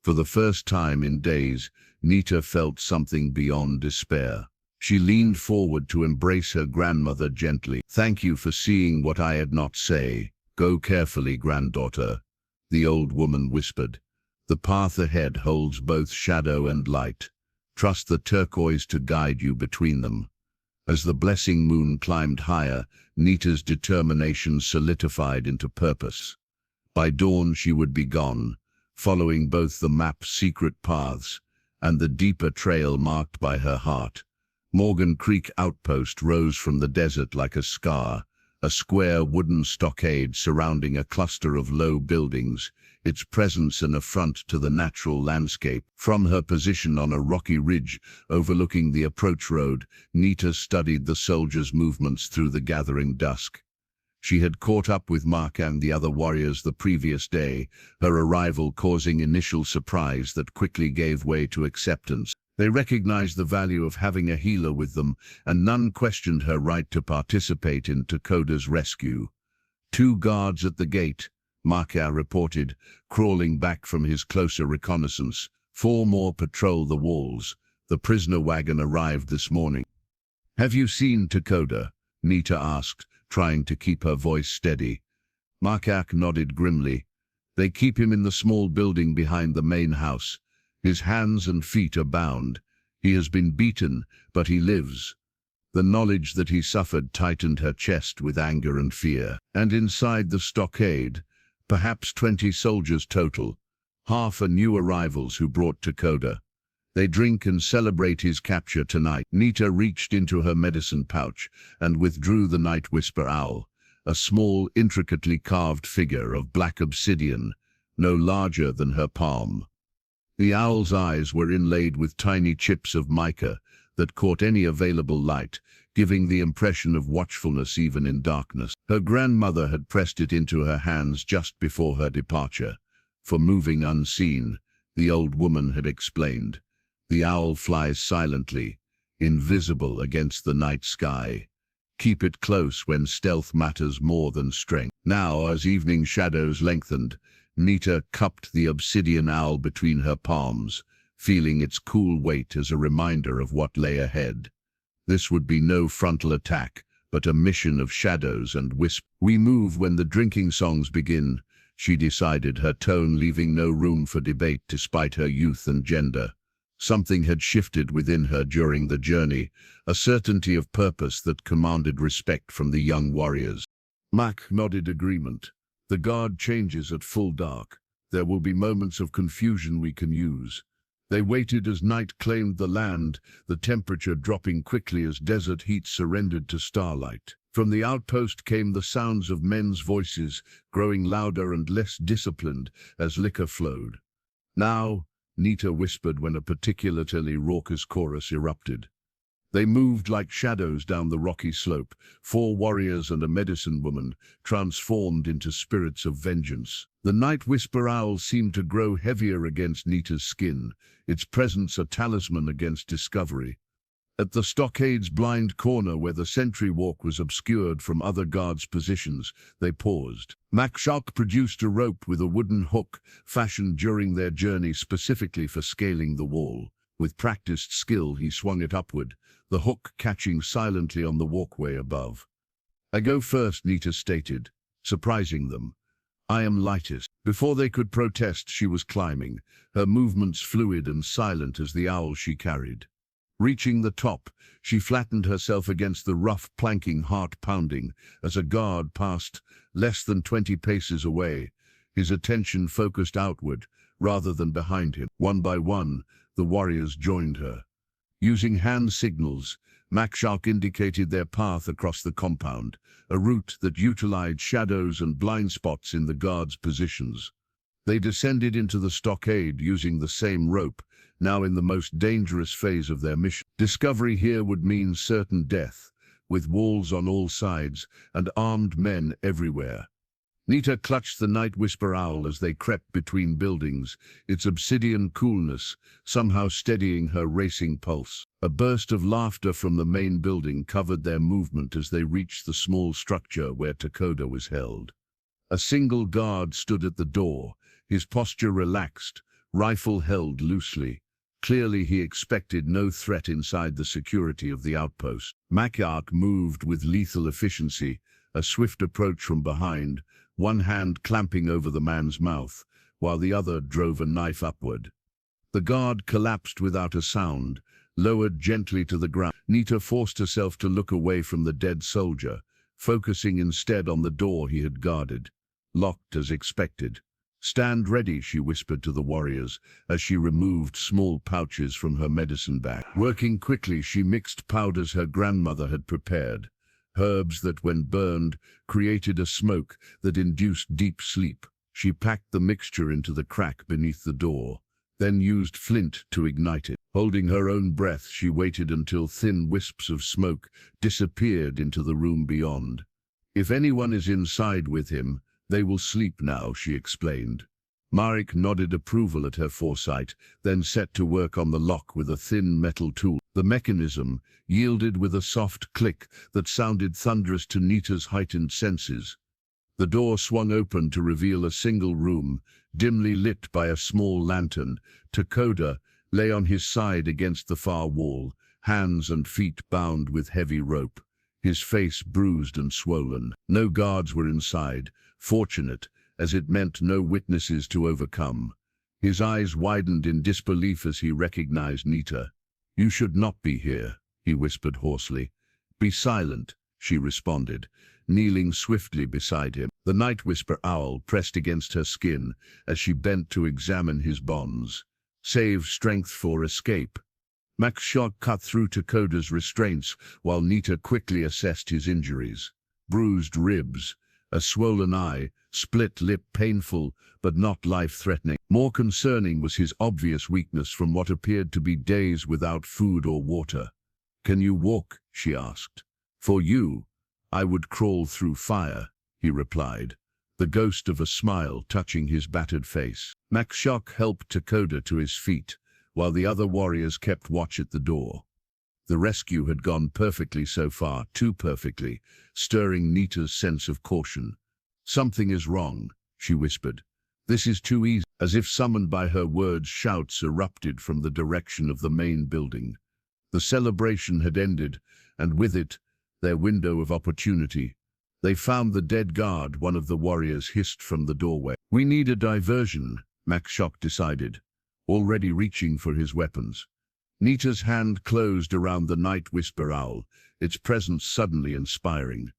For the first time in days, Nita felt something beyond despair. She leaned forward to embrace her grandmother gently. Thank you for seeing what I had not say. Go carefully, granddaughter, the old woman whispered. The path ahead holds both shadow and light. Trust the turquoise to guide you between them. As the blessing moon climbed higher, Nita's determination solidified into purpose. By dawn she would be gone, following both the map's secret paths and the deeper trail marked by her heart. Morgan Creek Outpost rose from the desert like a scar, a square wooden stockade surrounding a cluster of low buildings, its presence an affront to the natural landscape. From her position on a rocky ridge overlooking the approach road, Nita studied the soldiers' movements through the gathering dusk. She had caught up with Mark and the other warriors the previous day, her arrival causing initial surprise that quickly gave way to acceptance. They recognized the value of having a healer with them, and none questioned her right to participate in Takoda's rescue. 2 guards at the gate, Marka reported, crawling back from his closer reconnaissance. 4 more patrol the walls. The prisoner wagon arrived this morning. Have you seen Takoda? Nita asked, trying to keep her voice steady. Markak nodded grimly. They keep him in the small building behind the main house. His hands and feet are bound. He has been beaten, but he lives. The knowledge that he suffered tightened her chest with anger and fear. And inside the stockade, perhaps 20 soldiers total. Half are new arrivals who brought Takoda. They drink and celebrate his capture tonight. Nita reached into her medicine pouch and withdrew the night whisper owl, a small, intricately carved figure of black obsidian, no larger than her palm. The owl's eyes were inlaid with tiny chips of mica that caught any available light, giving the impression of watchfulness even in darkness. Her grandmother had pressed it into her hands just before her departure. For moving unseen, the old woman had explained. The owl flies silently, invisible against the night sky. Keep it close when stealth matters more than strength. Now, as evening shadows lengthened, Nita cupped the obsidian owl between her palms, feeling its cool weight as a reminder of what lay ahead. This would be no frontal attack, but a mission of shadows and wisp. We move when the drinking songs begin, she decided, her tone leaving no room for debate despite her youth and gender. Something had shifted within her during the journey, a certainty of purpose that commanded respect from the young warriors. Mac nodded agreement. The guard changes at full dark. There will be moments of confusion we can use. They waited as night claimed the land, the temperature dropping quickly as desert heat surrendered to starlight. From the outpost came the sounds of men's voices, growing louder and less disciplined as liquor flowed. Now, Nita whispered when a particularly raucous chorus erupted. They moved like shadows down the rocky slope, 4 warriors and a medicine woman, transformed into spirits of vengeance. The night whisper owl seemed to grow heavier against Nita's skin, its presence a talisman against discovery. At the stockade's blind corner where the sentry walk was obscured from other guards' positions, they paused. Makshak produced a rope with a wooden hook, fashioned during their journey specifically for scaling the wall. With practiced skill, he swung it upward, the hook catching silently on the walkway above. I go first, Nita stated, surprising them. I am lightest. Before they could protest, she was climbing, her movements fluid and silent as the owl she carried. Reaching the top, she flattened herself against the rough planking, heart-pounding, as a guard passed less than 20 paces away, his attention focused outward rather than behind him. One by one, the warriors joined her. Using hand signals, Makshak indicated their path across the compound, a route that utilized shadows and blind spots in the guards' positions. They descended into the stockade using the same rope, now in the most dangerous phase of their mission. Discovery here would mean certain death, with walls on all sides and armed men everywhere. Nita clutched the night whisper owl as they crept between buildings, its obsidian coolness somehow steadying her racing pulse. A burst of laughter from the main building covered their movement as they reached the small structure where Takoda was held. A single guard stood at the door, his posture relaxed, rifle held loosely. Clearly he expected no threat inside the security of the outpost. Makshak moved with lethal efficiency, a swift approach from behind, one hand clamping over the man's mouth, while the other drove a knife upward. The guard collapsed without a sound, lowered gently to the ground. Nita forced herself to look away from the dead soldier, focusing instead on the door he had guarded, locked as expected. Stand ready, she whispered to the warriors as she removed small pouches from her medicine bag. Working quickly, she mixed powders her grandmother had prepared, herbs that, when burned, created a smoke that induced deep sleep. She packed the mixture into the crack beneath the door, then used flint to ignite it. Holding her own breath, she waited until thin wisps of smoke disappeared into the room beyond. If anyone is inside with him, they will sleep now, she explained. Marek nodded approval at her foresight, then set to work on the lock with a thin metal tool. The mechanism yielded with a soft click that sounded thunderous to Nita's heightened senses. The door swung open to reveal a single room, dimly lit by a small lantern. Takoda lay on his side against the far wall, hands and feet bound with heavy rope, his face bruised and swollen. No guards were inside, fortunate, as it meant no witnesses to overcome. His eyes widened in disbelief as he recognized Nita. "You should not be here," he whispered hoarsely. "Be silent," she responded, kneeling swiftly beside him. The night whisper owl pressed against her skin as she bent to examine his bonds. "Save strength for escape." Mac's shot cut through Takoda's restraints while Nita quickly assessed his injuries. Bruised ribs, a swollen eye, split lip, painful but not life-threatening. More concerning was his obvious weakness from what appeared to be days without food or water. "Can you walk?" she asked. "For you, I would crawl through fire," he replied, the ghost of a smile touching his battered face. Mac's shock helped Takoda to his feet, while the other warriors kept watch at the door. The rescue had gone perfectly so far, too perfectly, stirring Nita's sense of caution. "Something is wrong," she whispered. "This is too easy." As if summoned by her words, shouts erupted from the direction of the main building. The celebration had ended, and with it, their window of opportunity. "They found the dead guard," one of the warriors hissed from the doorway. "We need a diversion," Mac Shock decided, already reaching for his weapons. Nita's hand closed around the night whisper owl, its presence suddenly inspiring.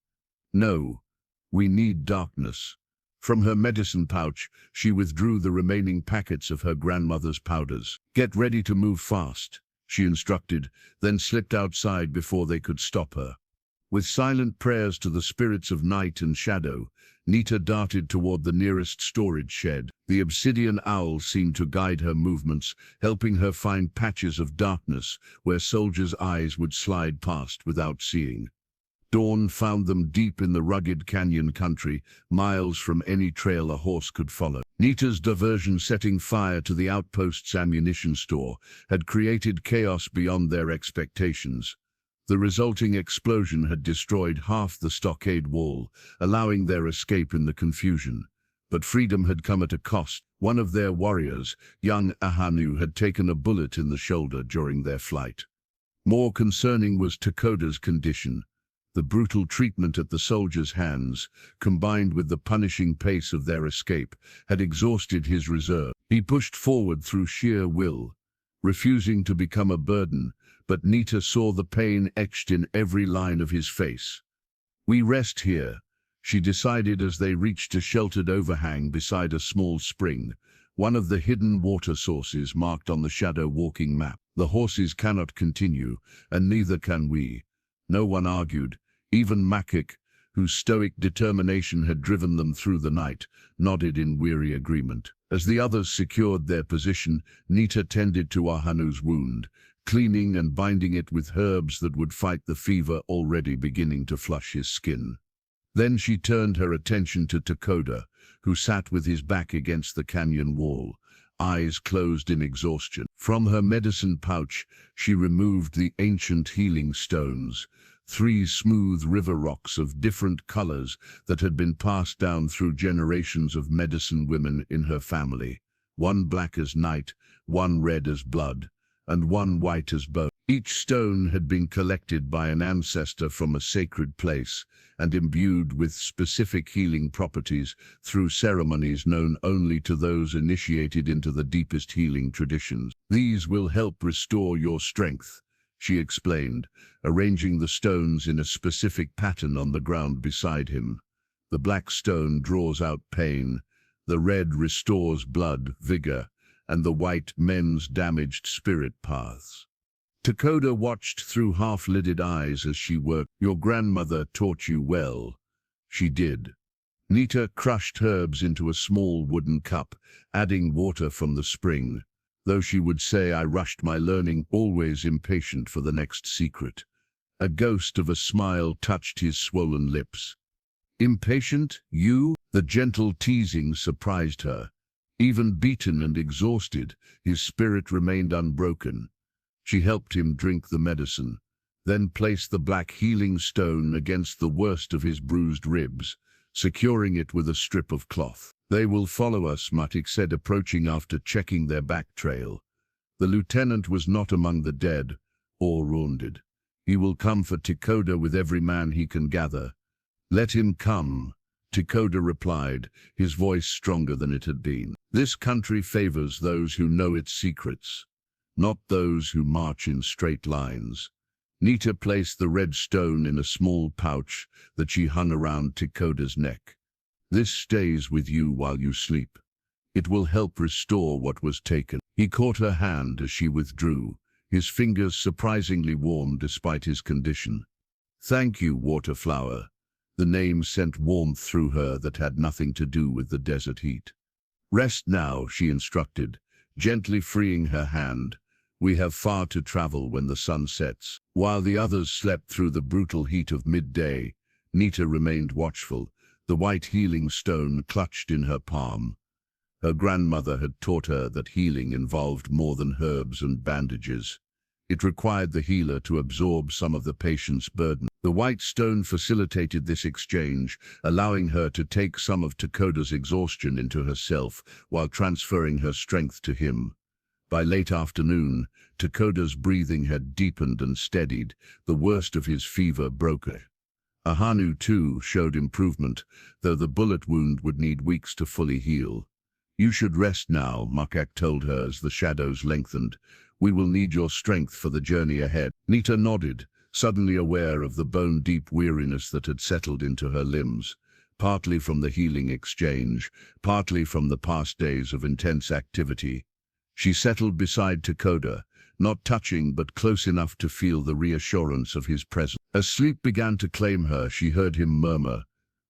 "No, we need darkness." From her medicine pouch, she withdrew the remaining packets of her grandmother's powders. "Get ready to move fast," she instructed, then slipped outside before they could stop her. With silent prayers to the spirits of night and shadow, Nita darted toward the nearest storage shed. The obsidian owl seemed to guide her movements, helping her find patches of darkness where soldiers' eyes would slide past without seeing. Dawn found them deep in the rugged canyon country, miles from any trail a horse could follow. Nita's diversion, setting fire to the outpost's ammunition store, had created chaos beyond their expectations. The resulting explosion had destroyed half the stockade wall, allowing their escape in the confusion. But freedom had come at a cost. One of their warriors, young Ahanu, had taken a bullet in the shoulder during their flight. More concerning was Takoda's condition. The brutal treatment at the soldiers' hands, combined with the punishing pace of their escape, had exhausted his reserve. He pushed forward through sheer will, refusing to become a burden, but Nita saw the pain etched in every line of his face. "We rest here," she decided as they reached a sheltered overhang beside a small spring, one of the hidden water sources marked on the shadow walking map. "The horses cannot continue, and neither can we," no one argued. Even Makik, whose stoic determination had driven them through the night, nodded in weary agreement. As the others secured their position, Nita tended to Ahanu's wound, cleaning and binding it with herbs that would fight the fever already beginning to flush his skin. Then she turned her attention to Takoda, who sat with his back against the canyon wall, eyes closed in exhaustion. From her medicine pouch, she removed the ancient healing stones, 3 smooth river rocks of different colors that had been passed down through generations of medicine women in her family. One black as night, one red as blood, and one white as bone. Each stone had been collected by an ancestor from a sacred place and imbued with specific healing properties through ceremonies known only to those initiated into the deepest healing traditions. "These will help restore your strength," she explained, arranging the stones in a specific pattern on the ground beside him. "The black stone draws out pain, the red restores blood, vigor, and the white mends damaged spirit paths." Takoda watched through half-lidded eyes as she worked. "Your grandmother taught you well." "She did." Nita crushed herbs into a small wooden cup, adding water from the spring. "Though she would say I rushed my learning, always impatient for the next secret." A ghost of a smile touched his swollen lips. Impatient, you? The gentle teasing surprised her. Even beaten and exhausted, his spirit remained unbroken. She helped him drink the medicine, then placed the black healing stone against the worst of his bruised ribs, securing it with a strip of cloth. "They will follow us," Matic said, approaching after checking their back trail. The lieutenant was not among the dead or wounded. "He will come for Takoda with every man he can gather." "Let him come," Takoda replied, his voice stronger than it had been. "This country favors those who know its secrets, not those who march in straight lines." Nita placed the red stone in a small pouch that she hung around Takoda's neck. "This stays with you while you sleep. It will help restore what was taken." He caught her hand as she withdrew, his fingers surprisingly warm despite his condition. "Thank you, Waterflower." The name sent warmth through her that had nothing to do with the desert heat. "Rest now," she instructed, gently freeing her hand. "We have far to travel when the sun sets." While the others slept through the brutal heat of midday, Nita remained watchful, the white healing stone clutched in her palm. Her grandmother had taught her that healing involved more than herbs and bandages. It required the healer to absorb some of the patient's burden. The white stone facilitated this exchange, allowing her to take some of Takoda's exhaustion into herself while transferring her strength to him. By late afternoon, Takoda's breathing had deepened and steadied, the worst of his fever broken. Ahanu, too, showed improvement, though the bullet wound would need weeks to fully heal. "You should rest now," Makak told her as the shadows lengthened. "We will need your strength for the journey ahead." Nita nodded, suddenly aware of the bone-deep weariness that had settled into her limbs, partly from the healing exchange, partly from the past days of intense activity. She settled beside Takoda, not touching but close enough to feel the reassurance of his presence. As sleep began to claim her, she heard him murmur,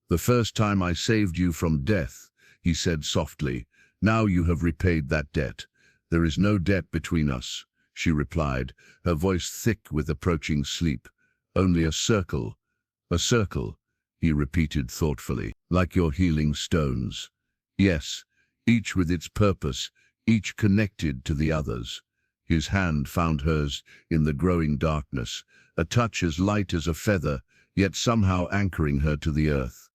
"The first time I saved you from death," he said softly. "Now you have repaid that debt." "There is no debt between us," she replied, her voice thick with approaching sleep. "Only a circle." "A circle," he repeated thoughtfully. "Like your healing stones." "Yes, each with its purpose, each connected to the others." His hand found hers in the growing darkness, a touch as light as a feather, yet somehow anchoring her to the earth.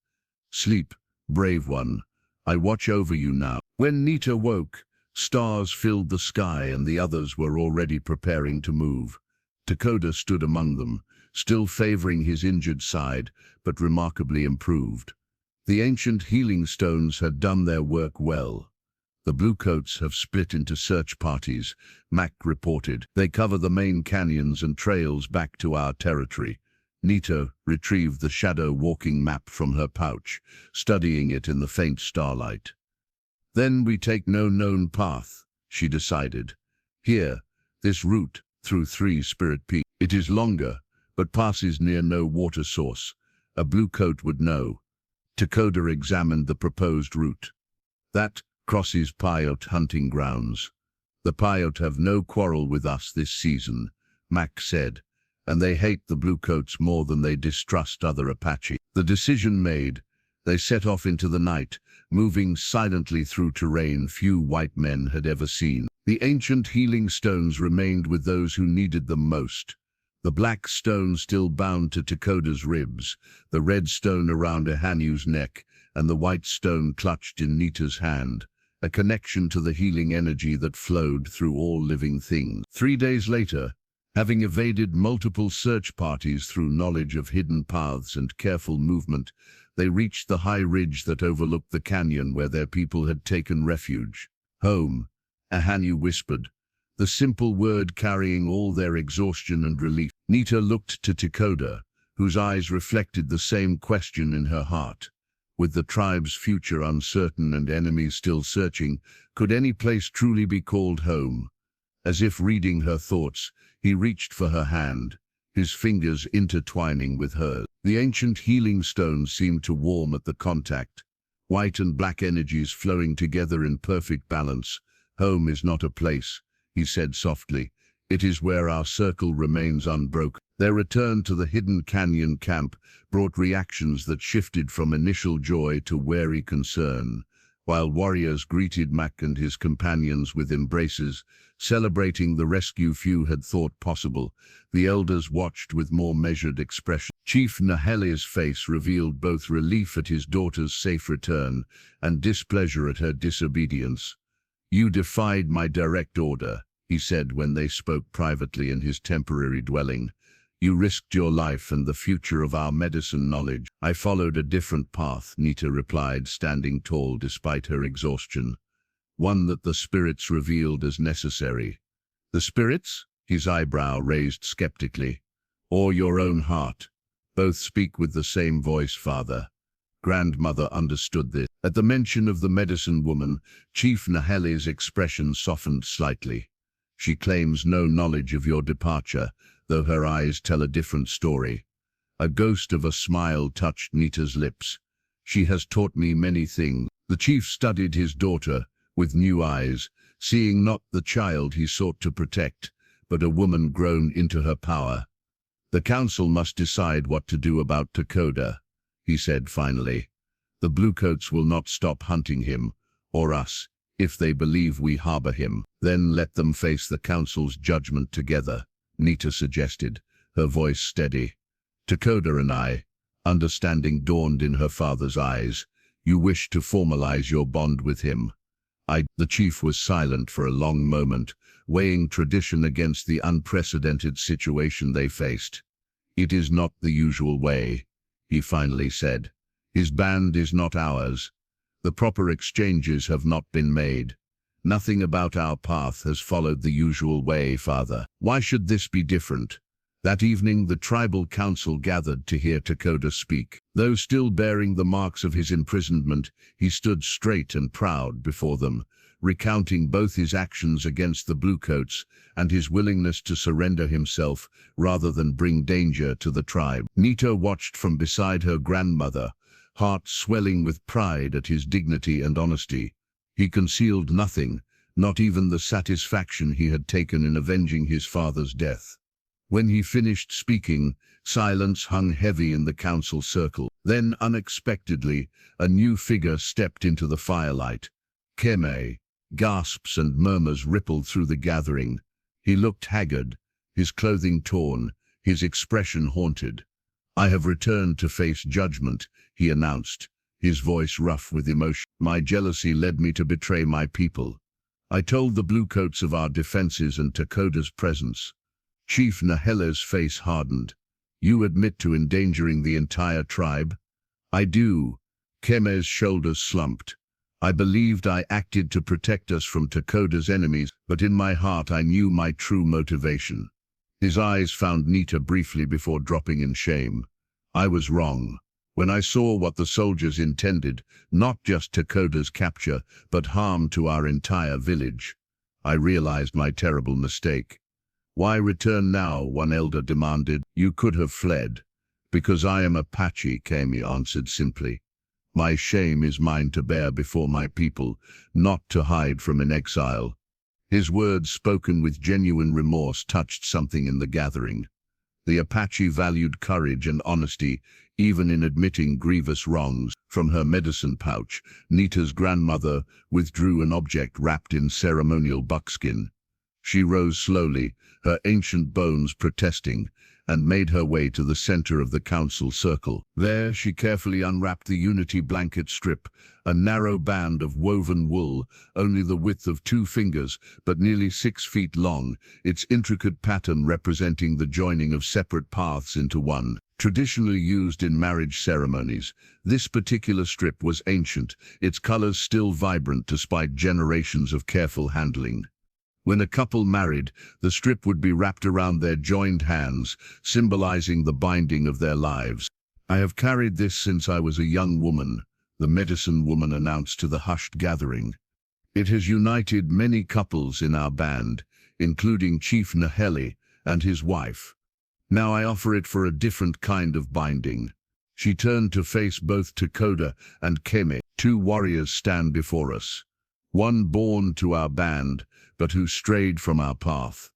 "Sleep, brave one. I watch over you now." When Nita woke, stars filled the sky and the others were already preparing to move. Takoda stood among them, still favoring his injured side, but remarkably improved. The ancient healing stones had done their work well. "The Bluecoats have split into search parties," Mac reported. "They cover the main canyons and trails back to our territory." Nita retrieved the shadow walking map from her pouch, studying it in the faint starlight. "Then we take no known path," she decided. "Here, this route through 3 Spirit Peaks. It is longer, but passes near no water source. A Bluecoat would know." Takoda examined the proposed route. "That crosses Paiute hunting grounds. The Paiute have no quarrel with us this season," Mac said, "and they hate the Bluecoats more than they distrust other Apache." The decision made, they set off into the night, moving silently through terrain few white men had ever seen. The ancient healing stones remained with those who needed them most. The black stone still bound to Takoda's ribs, the red stone around Ahanu's neck, and the white stone clutched in Nita's hand, a connection to the healing energy that flowed through all living things. 3 days later, having evaded multiple search parties through knowledge of hidden paths and careful movement, they reached the high ridge that overlooked the canyon where their people had taken refuge. "Home," Ahanu whispered, the simple word carrying all their exhaustion and relief. Nita looked to Takoda, whose eyes reflected the same question in her heart. With the tribe's future uncertain and enemies still searching, could any place truly be called home? As if reading her thoughts, he reached for her hand, his fingers intertwining with hers. The ancient healing stone seemed to warm at the contact, white and black energies flowing together in perfect balance. "Home is not a place," he said softly. It is where our circle remains unbroken. Their return to the hidden canyon camp brought reactions that shifted from initial joy to wary concern. While warriors greeted Mac and his companions with embraces, celebrating the rescue few had thought possible, the elders watched with more measured expression. Chief Nahele's face revealed both relief at his daughter's safe return and displeasure at her disobedience. "You defied my direct order," he said when they spoke privately in his temporary dwelling. "You risked your life and the future of our medicine knowledge." "I followed a different path," Nita replied, standing tall despite her exhaustion. "One that the spirits revealed as necessary." "The spirits?" His eyebrow raised skeptically. "Or your own heart? Both speak with the same voice, Father." Grandmother understood this. At the mention of the medicine woman, Chief Nahele's expression softened slightly. "She claims no knowledge of your departure, though her eyes tell a different story." A ghost of a smile touched Nita's lips. "She has taught me many things." The chief studied his daughter with new eyes, seeing not the child he sought to protect, but a woman grown into her power. "The council must decide what to do about Takoda," he said finally. "The Bluecoats will not stop hunting him, or us, if they believe we harbor him. Then let them face the council's judgment together," Nita suggested, her voice steady. "Takoda and I," understanding dawned in her father's eyes. "You wish to formalize your bond with him." The chief was silent for a long moment, weighing tradition against the unprecedented situation they faced. "It is not the usual way," he finally said. "His band is not ours. The proper exchanges have not been made. Nothing about our path has followed the usual way, Father. Why should this be different?" That evening, the tribal council gathered to hear Takoda speak. Though still bearing the marks of his imprisonment, he stood straight and proud before them, recounting both his actions against the Bluecoats and his willingness to surrender himself rather than bring danger to the tribe. Nita watched from beside her grandmother, heart swelling with pride at his dignity and honesty. He concealed nothing, not even the satisfaction he had taken in avenging his father's death. When he finished speaking, silence hung heavy in the council circle. Then, unexpectedly, a new figure stepped into the firelight. Keme. Gasps and murmurs rippled through the gathering. He looked haggard, his clothing torn, his expression haunted. "I have returned to face judgment," he announced, his voice rough with emotion. "My jealousy led me to betray my people. I told the Bluecoats of our defenses and Takoda's presence." Chief Nahele's face hardened. "You admit to endangering the entire tribe?" "I do." Keme's shoulders slumped. "I believed I acted to protect us from Takoda's enemies, but in my heart I knew my true motivation." His eyes found Nita briefly before dropping in shame. "I was wrong. When I saw what the soldiers intended, not just Takoda's capture, but harm to our entire village, I realized my terrible mistake." "Why return now?" one elder demanded. "You could have fled." "Because I am Apache," Kame answered simply. "My shame is mine to bear before my people, not to hide from an exile." His words, spoken with genuine remorse, touched something in the gathering. The Apache valued courage and honesty, even in admitting grievous wrongs. From her medicine pouch, Nita's grandmother withdrew an object wrapped in ceremonial buckskin. She rose slowly, her ancient bones protesting, and made her way to the center of the council circle. There, she carefully unwrapped the unity blanket strip, a narrow band of woven wool, only the width of 2 fingers, but nearly 6 feet long, its intricate pattern representing the joining of separate paths into one. Traditionally used in marriage ceremonies, this particular strip was ancient, its colors still vibrant despite generations of careful handling. When a couple married, the strip would be wrapped around their joined hands, symbolizing the binding of their lives. "I have carried this since I was a young woman," the medicine woman announced to the hushed gathering. "It has united many couples in our band, including Chief Nahele and his wife. Now I offer it for a different kind of binding." She turned to face both Takoda and Keme. "Two warriors stand before us. One born to our band, but who strayed from our path.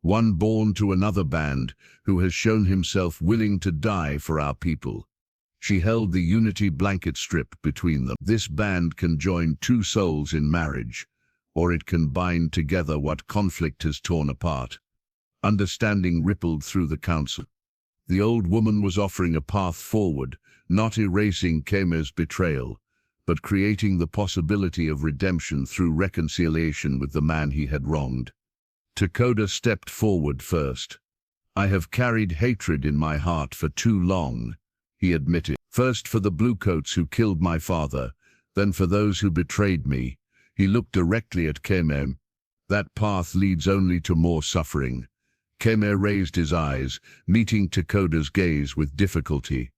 one born to another band who has shown himself willing to die for our people. She held the unity blanket strip between them. This band can join two souls in marriage, or it can bind together what conflict has torn apart. Understanding rippled through the council. The old woman was offering a path forward, not erasing Keme's betrayal, but creating the possibility of redemption through reconciliation with the man he had wronged. Takoda stepped forward first. "I have carried hatred in my heart for too long," he admitted. "First for the bluecoats who killed my father, then for those who betrayed me." He looked directly at Keme. "That path leads only to more suffering." Keme raised his eyes, meeting Takoda's gaze with difficulty.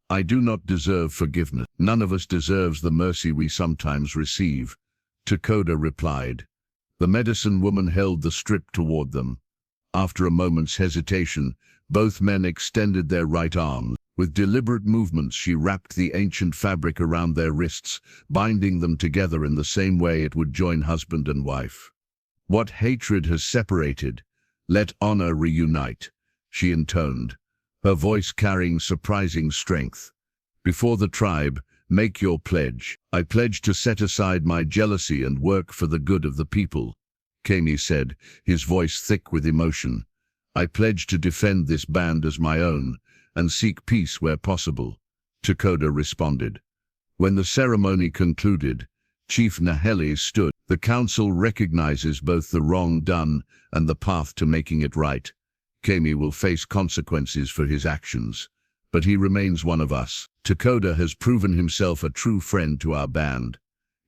"I do not deserve forgiveness. None of us deserves the mercy we sometimes receive," Takoda replied. The medicine woman held the strip toward them. After a moment's hesitation, both men extended their right arms. With deliberate movements, she wrapped the ancient fabric around their wrists, binding them together in the same way it would join husband and wife. "What hatred has separated, let honor reunite," she intoned, her voice carrying surprising strength. "Before the tribe, make your pledge." "I pledge to set aside my jealousy and work for the good of the people," Kame said, his voice thick with emotion. "I pledge to defend this band as my own and seek peace where possible," Takoda responded. When the ceremony concluded, Chief Naheli stood. "The council recognizes both the wrong done and the path to making it right. Kame will face consequences for his actions, but he remains one of us. Takoda has proven himself a true friend to our band."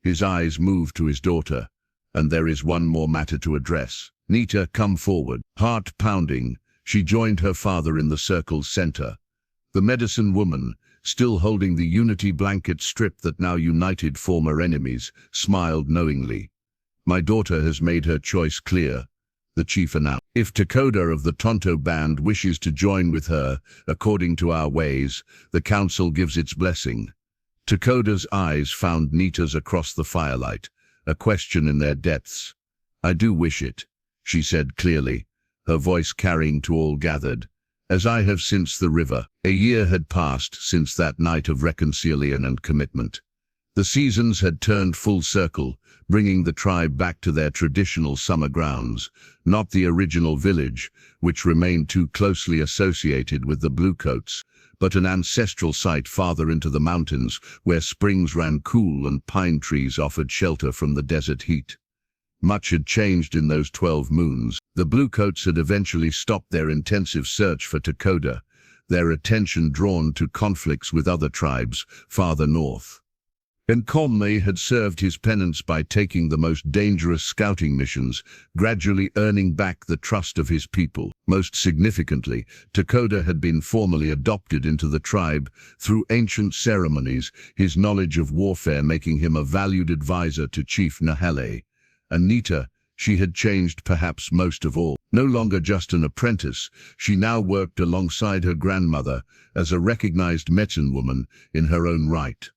His eyes moved to his daughter. "And there is one more matter to address." "Nita, come forward." Heart pounding, she joined her father in the circle's center. The medicine woman, still holding the unity blanket strip that now united former enemies, smiled knowingly. "My daughter has made her choice clear," the chief announced. "If Takoda of the Tonto band wishes to join with her, according to our ways, the council gives its blessing." Takoda's eyes found Nita's across the firelight, a question in their depths. "I do wish it," she said clearly, her voice carrying to all gathered. "As I have since the river." A year had passed since that night of reconciliation and commitment. The seasons had turned full circle, bringing the tribe back to their traditional summer grounds, not the original village, which remained too closely associated with the Bluecoats, but an ancestral site farther into the mountains where springs ran cool and pine trees offered shelter from the desert heat. Much had changed in those 12 moons. The Bluecoats had eventually stopped their intensive search for Takoda, their attention drawn to conflicts with other tribes farther north. Nkombe had served his penance by taking the most dangerous scouting missions, gradually earning back the trust of his people. Most significantly, Takoda had been formally adopted into the tribe through ancient ceremonies, his knowledge of warfare making him a valued advisor to Chief Nahele. And Nita, she had changed perhaps most of all. No longer just an apprentice, she now worked alongside her grandmother as a recognized medicine woman in her own right.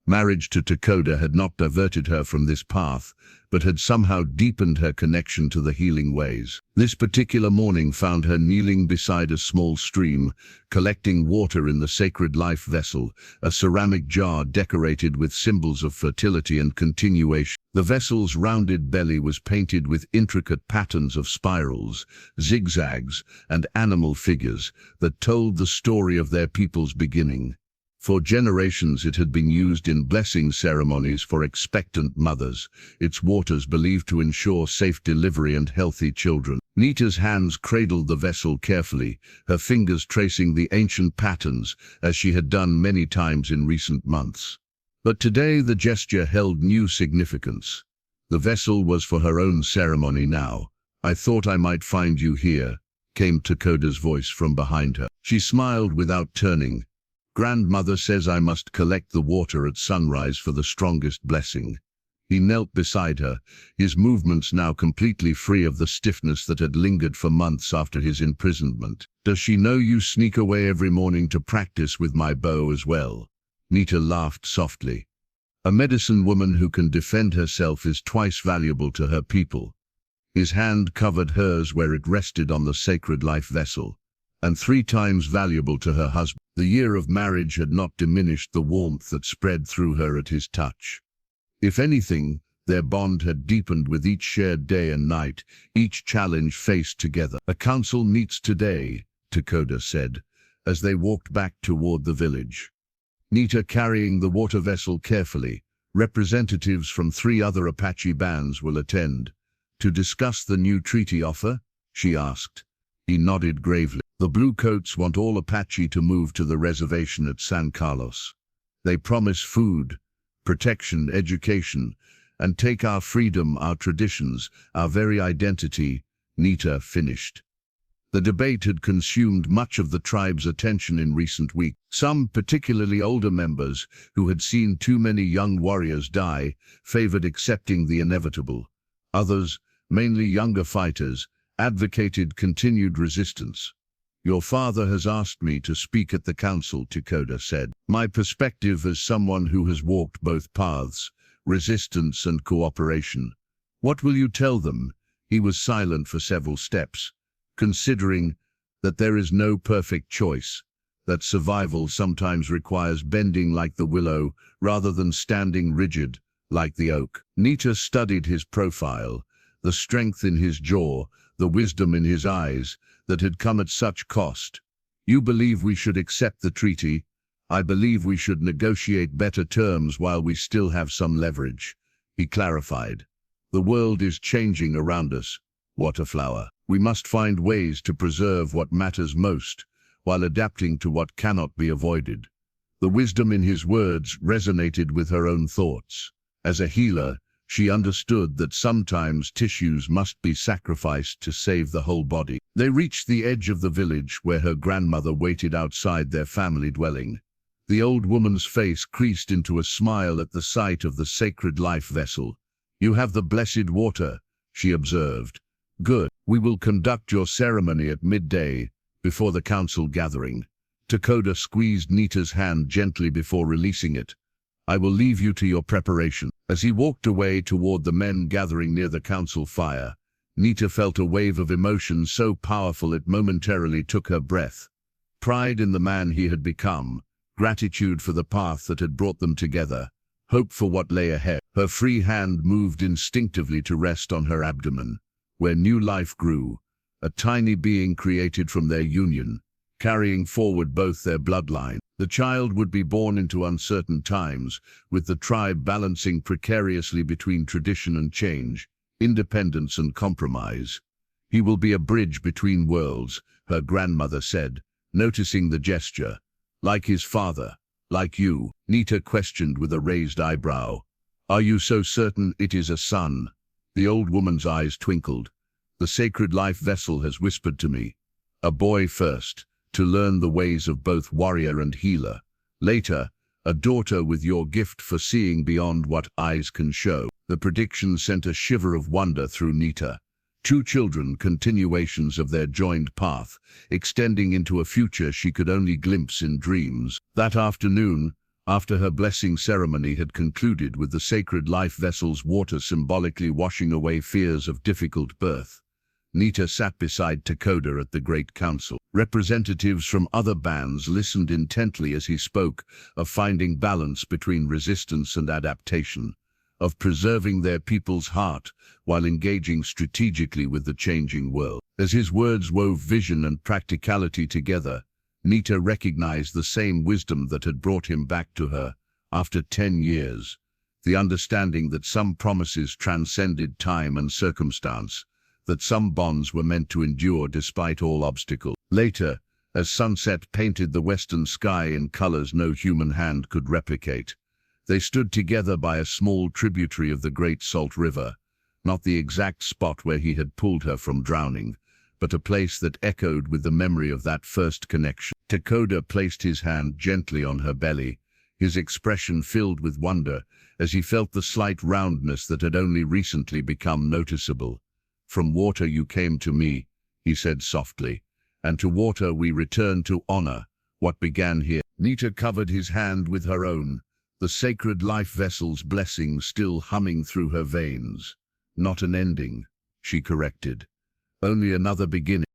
Marriage to Takoda had not diverted her from this path, but had somehow deepened her connection to the healing ways. This particular morning found her kneeling beside a small stream, collecting water in the sacred life vessel, a ceramic jar decorated with symbols of fertility and continuation. The vessel's rounded belly was painted with intricate patterns of spirals, zigzags, and animal figures that told the story of their people's beginning. For generations it had been used in blessing ceremonies for expectant mothers, its waters believed to ensure safe delivery and healthy children. Nita's hands cradled the vessel carefully, her fingers tracing the ancient patterns as she had done many times in recent months. But today the gesture held new significance. The vessel was for her own ceremony now. "I thought I might find you here," came Takoda's voice from behind her. She smiled without turning. "Grandmother says I must collect the water at sunrise for the strongest blessing." He knelt beside her, his movements now completely free of the stiffness that had lingered for months after his imprisonment. "Does she know you sneak away every morning to practice with my bow as well?" Nita laughed softly. "A medicine woman who can defend herself is twice valuable to her people." His hand covered hers where it rested on the sacred life vessel, and 3 times valuable to her husband. The year of marriage had not diminished the warmth that spread through her at his touch. If anything, their bond had deepened with each shared day and night, each challenge faced together. "A council meets today," Takoda said, as they walked back toward the village. Nita carrying the water vessel carefully. "Representatives from 3 other Apache bands will attend. To discuss the new treaty offer?" she asked. He nodded gravely. "The Bluecoats want all Apache to move to the reservation at San Carlos. They promise food, protection, education, and take our freedom, our traditions, our very identity," Nita finished. The debate had consumed much of the tribe's attention in recent weeks. Some, particularly older members, who had seen too many young warriors die, favored accepting the inevitable. Others, mainly younger fighters, advocated continued resistance. "Your father has asked me to speak at the council," Takoda said. "My perspective as someone who has walked both paths, resistance and cooperation. What will you tell them?" He was silent for several steps, considering that there is no perfect choice, that survival sometimes requires bending like the willow rather than standing rigid like the oak. Nita studied his profile, the strength in his jaw, the wisdom in his eyes, that had come at such cost. "You believe we should accept the treaty. I believe we should negotiate better terms while we still have some leverage," he clarified. "The world is changing around us, Waterflower. We must find ways to preserve what matters most, while adapting to what cannot be avoided." The wisdom in his words resonated with her own thoughts. As a healer, she understood that sometimes tissues must be sacrificed to save the whole body. They reached the edge of the village where her grandmother waited outside their family dwelling. The old woman's face creased into a smile at the sight of the sacred life vessel. "You have the blessed water," she observed. "Good. We will conduct your ceremony at midday, before the council gathering." Takoda squeezed Nita's hand gently before releasing it. "I will leave you to your preparation." As he walked away toward the men gathering near the council fire, Nita felt a wave of emotion so powerful it momentarily took her breath. Pride in the man he had become, gratitude for the path that had brought them together, hope for what lay ahead. Her free hand moved instinctively to rest on her abdomen, where new life grew, a tiny being created from their union, carrying forward both their bloodline. The child would be born into uncertain times, with the tribe balancing precariously between tradition and change, independence and compromise. "He will be a bridge between worlds," her grandmother said, noticing the gesture. "Like his father, like you." Nita questioned with a raised eyebrow. "Are you so certain it is a son?" The old woman's eyes twinkled. "The sacred life vessel has whispered to me. A boy first, to learn the ways of both warrior and healer. Later, a daughter with your gift for seeing beyond what eyes can show." The prediction sent a shiver of wonder through Nita. 2 children, continuations of their joined path, extending into a future she could only glimpse in dreams. That afternoon, after her blessing ceremony had concluded with the sacred life vessel's water symbolically washing away fears of difficult birth, Nita sat beside Takoda at the Great Council. Representatives from other bands listened intently as he spoke of finding balance between resistance and adaptation, of preserving their people's heart while engaging strategically with the changing world. As his words wove vision and practicality together, Nita recognized the same wisdom that had brought him back to her after 10 years, the understanding that some promises transcended time and circumstance, that some bonds were meant to endure despite all obstacles. Later, as sunset painted the western sky in colors no human hand could replicate, they stood together by a small tributary of the Great Salt River, not the exact spot where he had pulled her from drowning, but a place that echoed with the memory of that first connection. Takoda placed his hand gently on her belly, his expression filled with wonder as he felt the slight roundness that had only recently become noticeable. "From water you came to me," he said softly, "and to water we return to honor what began here." Nita covered his hand with her own, the sacred life vessel's blessing still humming through her veins. "Not an ending, she corrected. Only another beginning.